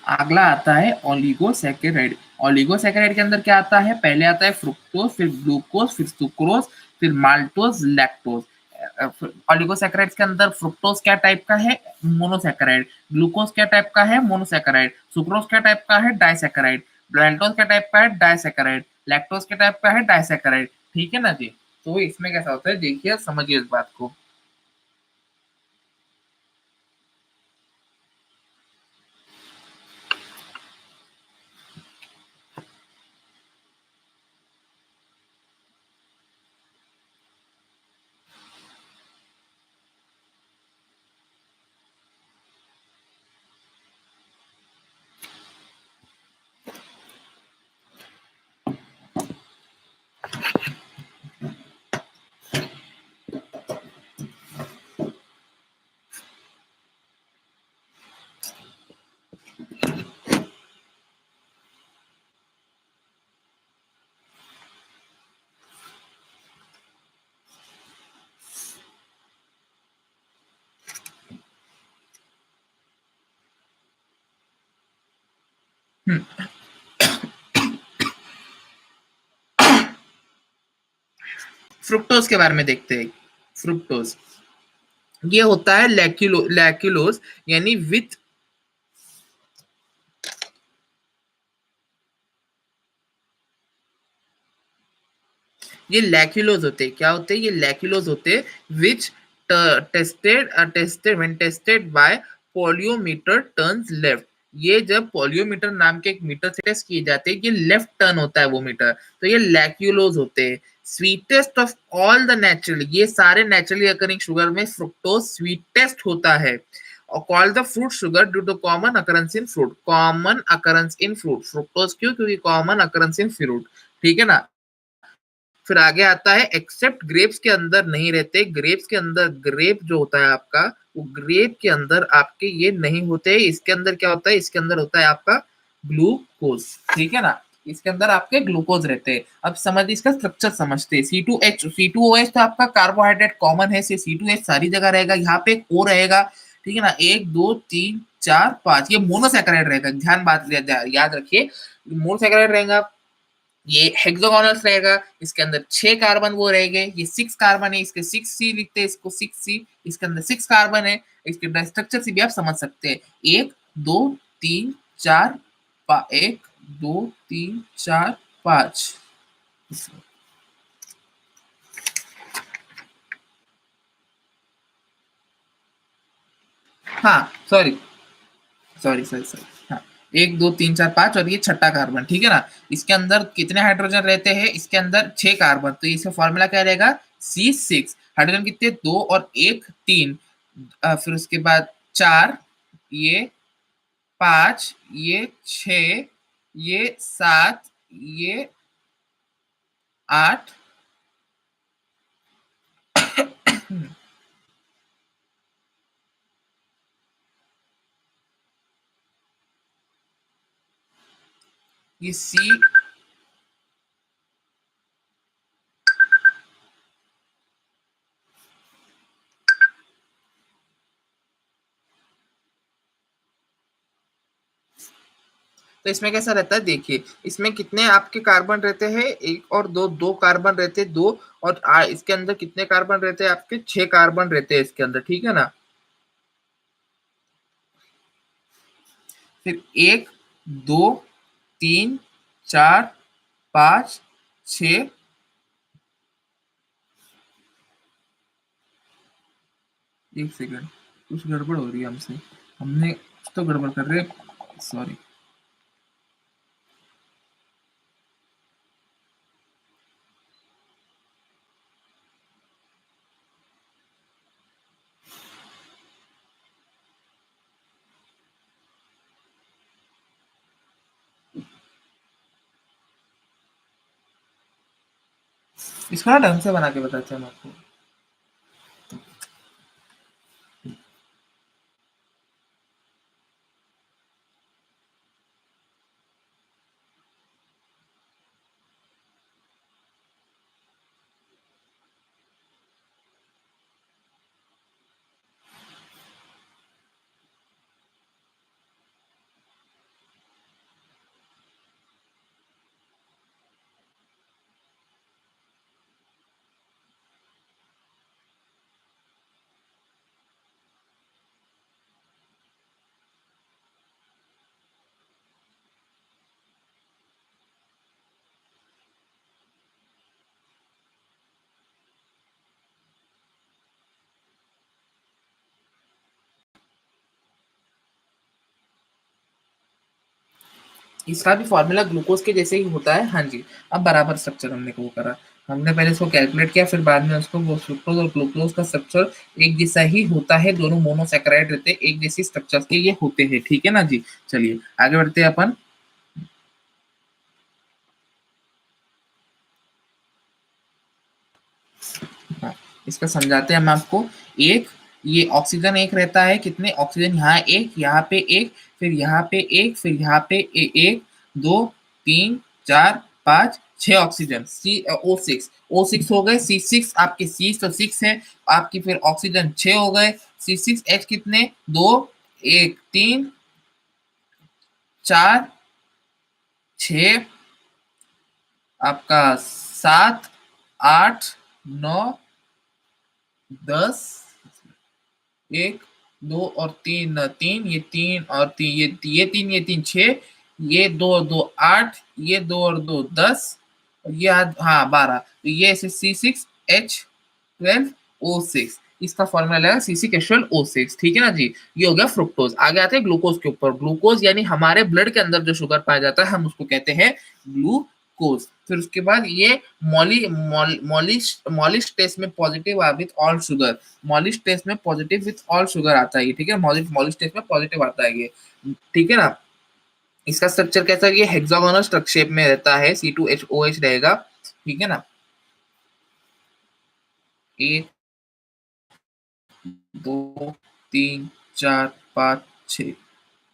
अगला आता है ओलिगोसैकेराइड। ओलिगोसैकेराइड के अंदर क्या आता है, पहले आता है फ्रुक्टोज, फिर ग्लूकोज, फिर सुक्रोज, फिर माल्टोज, लैक्टोज। ओलिगोसैकेराइड के अंदर फ्रुक्टोज क्या टाइप का है, मोनोसैकेराइड। ग्लूकोज क्या टाइप का है, मोनोसैकेराइड। सुक्रोज क्या टाइप का है, डाइसैकेराइड। माल्टोज क्या टाइप का है, डाइसैकेराइड। लैक्टोज क्या टाइप का है, डाइसैकेराइड, ठीक है ना जी। तो इसमें कैसा होता है देखिए, समझिए इस बात को। फ्रुक्टोज के बारे में देखते हैं। फ्रुक्टोज ये होता है लैक्यूलोज, यानी विथ ये लैक्यूलोज होते हैं। क्या होते हैं ये लैक्यूलोज होते हैं, which tested when tested by polarimeter turns left. ये जब पोलियोमीटर नाम के एक मीटर से टेस्ट किए जाते हैं, ये लेफ्ट टर्न होता है वो मीटर, तो ये लैक्यूलोज होते हैं। Sweetest of all the natural, ये सारे नेचुरली अकरिंग शुगर में फ्रुक्टोज स्वीटेस्ट होता है। और called the fruit sugar due to common occurrence in fruit, common occurrence in fruit. Fructose क्यों, क्योंकि कॉमन अकरेंस इन फ्रूट, ठीक है ना। फिर आगे आता है एक्सेप्ट ग्रेप्स के अंदर नहीं रहते। ग्रेप्स के अंदर, ग्रेप जो होता है आपका, वो ग्रेप के अंदर आपके ये नहीं होते। इसके अंदर क्या होता है, इसके अंदर होता है आपका ग्लूकोज, ठीक है ना। इसके अंदर आपके ग्लूकोज रहते हैं। अब समझ, इसका स्ट्रक्चर समझते हैं। C2H तो आपका कार्बोहाइड्रेट कॉमन है, C2H सारी जगह रहेगा। यहाँ पे एक O रहेगा, ठीक है ना। एक दो तीन चार पांच, ये मोनोसैकेराइड रहेगा। ध्यान बात याद रखिए, मोनोसैकेराइड रहेगा। ये हेक्सागोनल रहेगा, इसके अंदर 6 कार्बन वो रहेंगे। ये 6 कार्बन है, इसके 6C लिखते हैं, इसको 6C। इसके अंदर 6 कार्बन है। इसके स्ट्रक्चर से भी आप समझ सकते हैं। एक दो तीन चार एक दो तीन चार पांच। हाँ सॉरी सॉरी सॉरी सॉरी, हाँ। एक दो तीन चार पांच, और ये छठा कार्बन, ठीक है ना। इसके अंदर कितने हाइड्रोजन रहते हैं, इसके अंदर 6 कार्बन, तो इसका फॉर्मूला क्या रहेगा, C6। हाइड्रोजन कितने, दो और एक तीन। फिर उसके बाद चार, ये पांच, ये छ, ये सात, ये आठ। ये सी, तो इसमें कैसा रहता है देखिए, इसमें कितने आपके कार्बन रहते हैं, एक और दो, दो कार्बन रहते हैं, दो, और इसके अंदर कितने कार्बन रहते हैं आपके, 6 कार्बन रहते हैं इसके अंदर, ठीक है ना। फिर एक, दो, तीन, चार, पाँच, छ, एक सेकंड, कुछ गड़बड़ हो रही है हमसे, हमने कुछ तो गड़बड़ कर रहे हैं, सॉरी। इसको ना ढंग से बना के बताते हैं हम आपको। इसका भी फॉर्मूला ग्लूकोज के जैसे ही होता है, हाँ जी। अब बराबर स्ट्रक्चर हमने को वो करा, हमने पहले इसको कैलकुलेट किया, फिर बाद में उसको वो फ्रुक्टोज और ग्लूकोज का स्ट्रक्चर एक जैसा ही होता है, दोनों मोनोसैकेराइड रहते हैं, एक जैसी स्ट्रक्चर के ये होते हैं, ठीक है ना जी। चलिए आगे बढ़ते हैं अपन। हाँ, इसका समझाते हैं हम आपको। एक, ये ऑक्सीजन एक रहता है, कितने ऑक्सीजन, यहाँ एक, यहाँ पे एक, फिर यहाँ पे एक, फिर यहाँ पे एक, दो, तीन, चार, पाँच, 6 ऑक्सीजन, सी O6 हो गए, C6 आपके, सी तो 6 है आपकी, फिर ऑक्सीजन 6 हो गए, C6H कितने, दो, एक, तीन, चार, छ, आपका 7, 8, 9, 10, एक, दो और तीन, तीन, ये तीन और तीन, ये तीन, ये तीन, छः, ये दो, दो, 8, ये दो और दो, 10, और ये हाँ 12, तो ये C6H12O6, इसका फॉर्मूला लगेगा C6H12O6, ठीक है ना जी। ये हो गया फ्रुक्टोज। आगे आते हैं ग्लूकोज के ऊपर। ग्लूकोज यानी हमारे ब्लड के अंदर जो शुगर पाया जाता है, हम उसको कहते हैं ग्लूकोज। फिर उसके बाद ये मॉलिश टेस्ट में positive with all sugar, Molisch test में पॉजिटिव विथ ऑल शुगर आता है ये, ठीक है, मॉलिश टेस्ट में पॉजिटिव आता है ये, ठीक है ना। इसका स्ट्रक्चर कैसा है, ये हेक्सागोनल स्ट्रक्चर शेप में रहता है, C2H OH रहेगा, ठीक है ना। एक, दो, तीन, चार, पाँच, छ,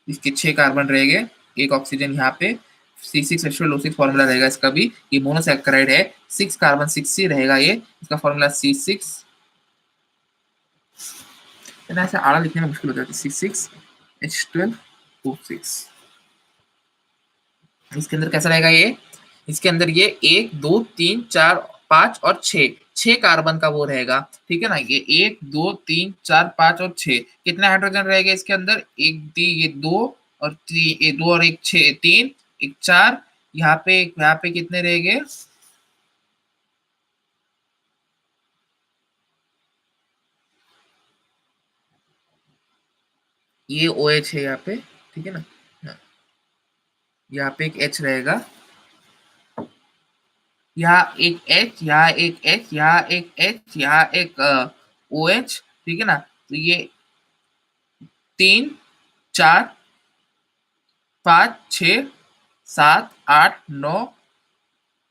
इसके 6 कार्बन रहेंगे, एक ऑक्सीजन यहाँ पे, C6H12O6 फॉर्मूला रहेगा इसका भी, ये मोनोसैकेराइड है, 6 कार्बन 6 रहेगा ये, इसका फॉर्मूला C6, ऐसे आड़ा लिखने में मुश्किल हो जाती है, C6H12O6। इसके अंदर कैसा रहेगा ये, इसके अंदर ये एक, दो, तीन, चार, पाँच और 6 कार्बन का वो रहेगा, ठीक है ना। ये एक, दो, तीन, चार, पाँच और 6, कितने हाइड्रोजन रहेगा इसके अंदर, एक, ये दो और तीन, ये दो और एक, 6, तीन, एक, 4, यहाँ पे कितने रहेंगे, ये OH है यहाँ पे, ठीक है ना। हाँ, यहाँ पे एक H रहेगा, यहाँ एक H, यहाँ एक H, यहाँ एक H, यहाँ एक OH, ठीक है ना। तो ये 3, 4, 5, 6, 7, 8, 9,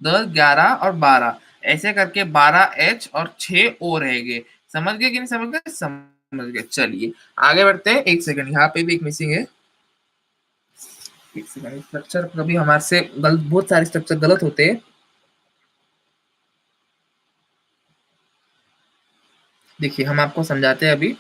10, 11 और 12, ऐसे करके 12H और 6O रहेंगे। समझ गए कि नहीं समझ गए, समझ गए। चलिए आगे बढ़ते हैं, एक सेकंड, यहाँ पे भी एक मिसिंग है। एक सेकंड, स्ट्रक्चर कभी हमारे से गलत, बहुत सारे स्ट्रक्चर गलत होते हैं। देखिए हम आपको समझाते हैं अभी।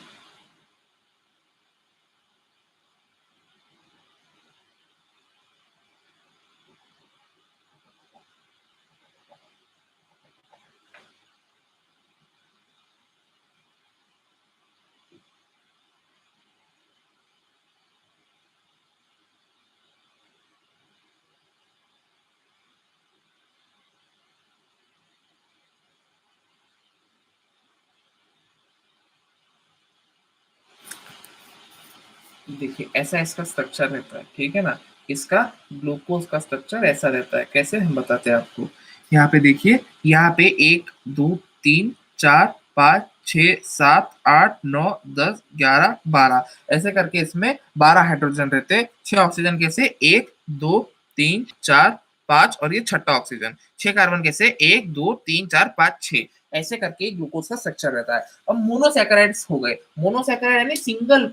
देखिए ऐसा इसका स्ट्रक्चर रहता है, ठीक है ना। इसका ग्लूकोज का स्ट्रक्चर ऐसा रहता है, कैसे हम बताते हैं आपको। यहाँ पे देखिए, यहाँ पे 1 2 3 4 5 6 7 8 9 10 11 12, ऐसे करके इसमें 12 हाइड्रोजन रहते हैं। 6 ऑक्सीजन कैसे, 1 2 3 4 5, और ये छठा ऑक्सीजन। 6 कार्बन कैसे, 1 2 3 4 5 6, ऐसे करके ग्लूकोज का स्ट्रक्चर रहता है। अब मोनोसैकेराइड्स हो गए। मोनोसैकेराइड यानी सिंगल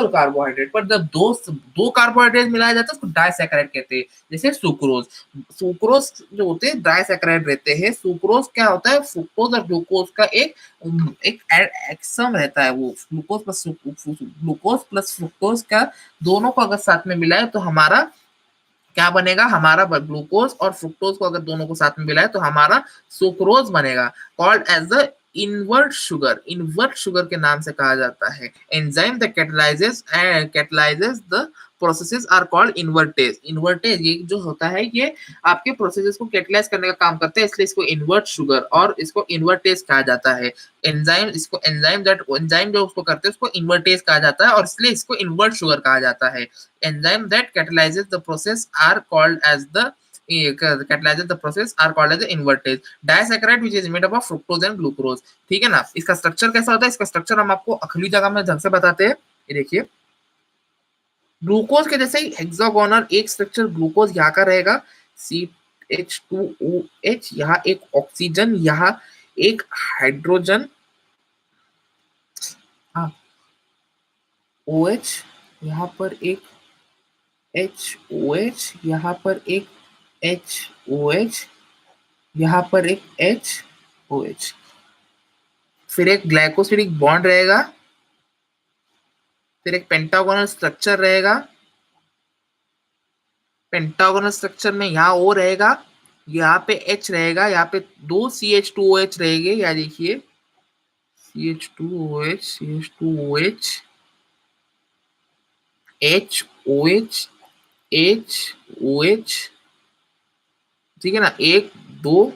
कार्बोहाइड्रेट, पर जब दो दो कार्बोहाइड्रेट मिलाया जाता है उसको डाइसैकेराइड कहते हैं। जैसे सुक्रोज। सुक्रोज जो होते हैं डाइसैकेराइड रहते हैं। सुक्रोज क्या होता है, फ्रुक्टोज और ग्लूकोज का एक एक्सम रहता है। वो ग्लूकोज प्लस फ्रुक्टोज का दोनों को अगर साथ में मिलाए तो हमारा क्या बनेगा, हमारा ग्लूकोज और फ्रुक्टोज को अगर दोनों को साथ में मिलाए तो हमारा सुक्रोज बनेगा, called as the invert sugar. Invert sugar के नाम से कहा जाता है। Enzyme the catalyses the processes are called invertase. Invertase ये जो होता है ये आपके प्रोसेसेस को कैटलाइज करने का काम करता है, इसलिए इसको इन्वर्ट शुगर और इसको इन्वर्टेज कहा जाता है। एंजाइम जो उसको करते हैं उसको इन्वर्टेज कहा जाता है, और इसलिए इसको इन्वर्ट शुगर कहा जाता है। Enzyme that catalyzes the process are called as the invertase. Disaccharide which is made up of fructose and glucose। ठीक है ना। इसका स्ट्रक्चर कैसा होता है, इसका स्ट्रक्चर हम आपको अगली जगह में ढंग से बताते हैं। ये देखिए, ग्लूकोज के जैसे ही हेक्सागोनल एक स्ट्रक्चर ग्लूकोज यहाँ का रहेगा, CH2OH, यहाँ एक ऑक्सीजन, यहाँ एक हाइड्रोजन, हाँ OH, यहाँ पर एक HOH, यहाँ पर एक HOH, यहाँ पर एक HOH, फिर एक ग्लाइकोसिडिक बॉन्ड रहेगा, फिर एक पेंटागोनल स्ट्रक्चर रहेगा। पेंटागोनल स्ट्रक्चर में यहाँ O रहेगा, यहाँ पे H रहेगा, यहाँ पे दो CH2OH रहेंगे। यहाँ देखिए CH2OH, CH2OH, HOH, HOH, ठीक है ना, एक दो,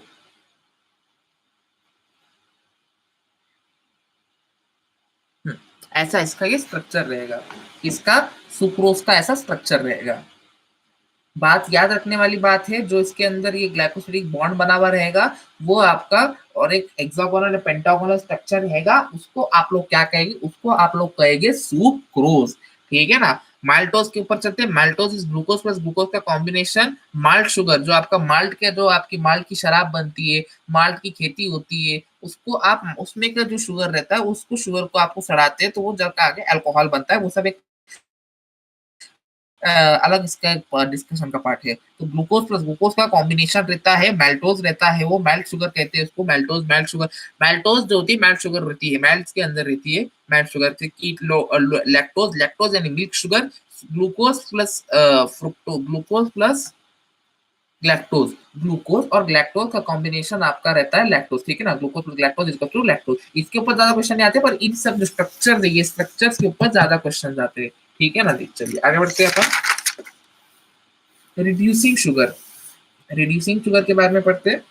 ऐसा इसका ये स्ट्रक्चर रहेगा। इसका सुक्रोज का ऐसा स्ट्रक्चर रहेगा। बात याद रखने वाली बात है, जो इसके अंदर ये ग्लाइकोसिडिक बॉन्ड बना हुआ रहेगा वो आपका, और एक हेक्सागोनल पेंटागोनल स्ट्रक्चर रहेगा, उसको आप लोग क्या कहेंगे, उसको आप लोग कहेंगे सुक्रोज। ठीक है ना। माल्टोज के ऊपर चलते हैं। Maltose is glucose plus glucose का कॉम्बिनेशन। माल्ट शुगर, जो आपका माल्ट के, जो आपकी माल्ट की शराब बनती है, माल्ट की खेती होती है, उसको आप, उसमें का जो शुगर रहता है उसको, शुगर को आपको सड़ाते हैं तो वो जब आगे अल्कोहल बनता है। वो सब एक अलग इसका डिस्कशन का पार्ट है। तो ग्लूकोज प्लस ग्लूकोज का कॉम्बिनेशन रहता है, मैल्टोज रहता है, वो मैल्ट शुगर कहते हैं उसको। मैल्टोज, मैल्ट शुगर, मैल्टोज जो होती है मैल्ट शुगर रहती है, मैल्ट के अंदर रहती है मैल्ट शुगर। लैक्टोज, लैक्टोज यानी milk sugar. Glucose plus fructo, glucose plus galactose, glucose और ग्लैक्टोज का कॉम्बिनेशन आपका रहता है लैक्टोज। ठीक है ना। Glucose plus galactose is to lactose. इसके ऊपर ज्यादा क्वेश्चन नहीं आते, पर इन सब जो स्ट्रक्चर है, ये स्ट्रक्चर्स के ऊपर ज्यादा क्वेश्चन आते हैं। ठीक है ना जी, चलिए आगे बढ़ते हैं अपन। रिड्यूसिंग शुगर, रिड्यूसिंग शुगर के बारे में पढ़ते हैं।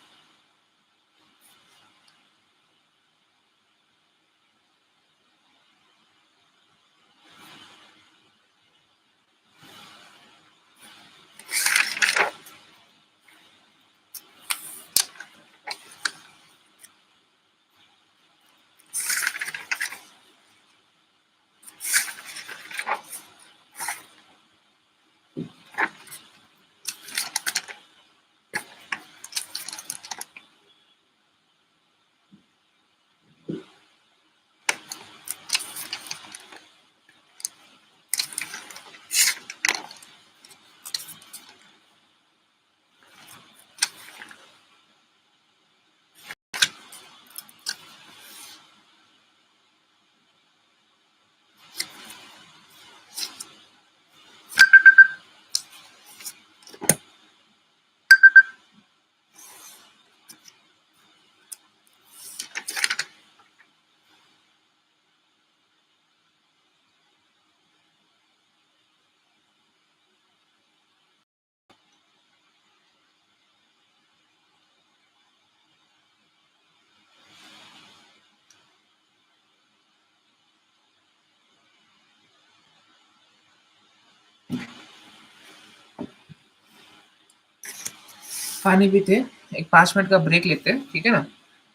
पानी पीते हैं, एक 5 मिनट का ब्रेक लेते हैं, ठीक है ना?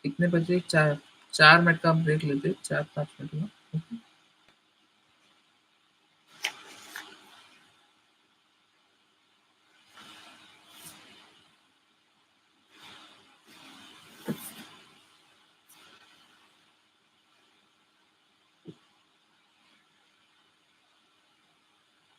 कितने बजे? 4 4 मिनट का ब्रेक लेते हैं, 4-5 मिनट का।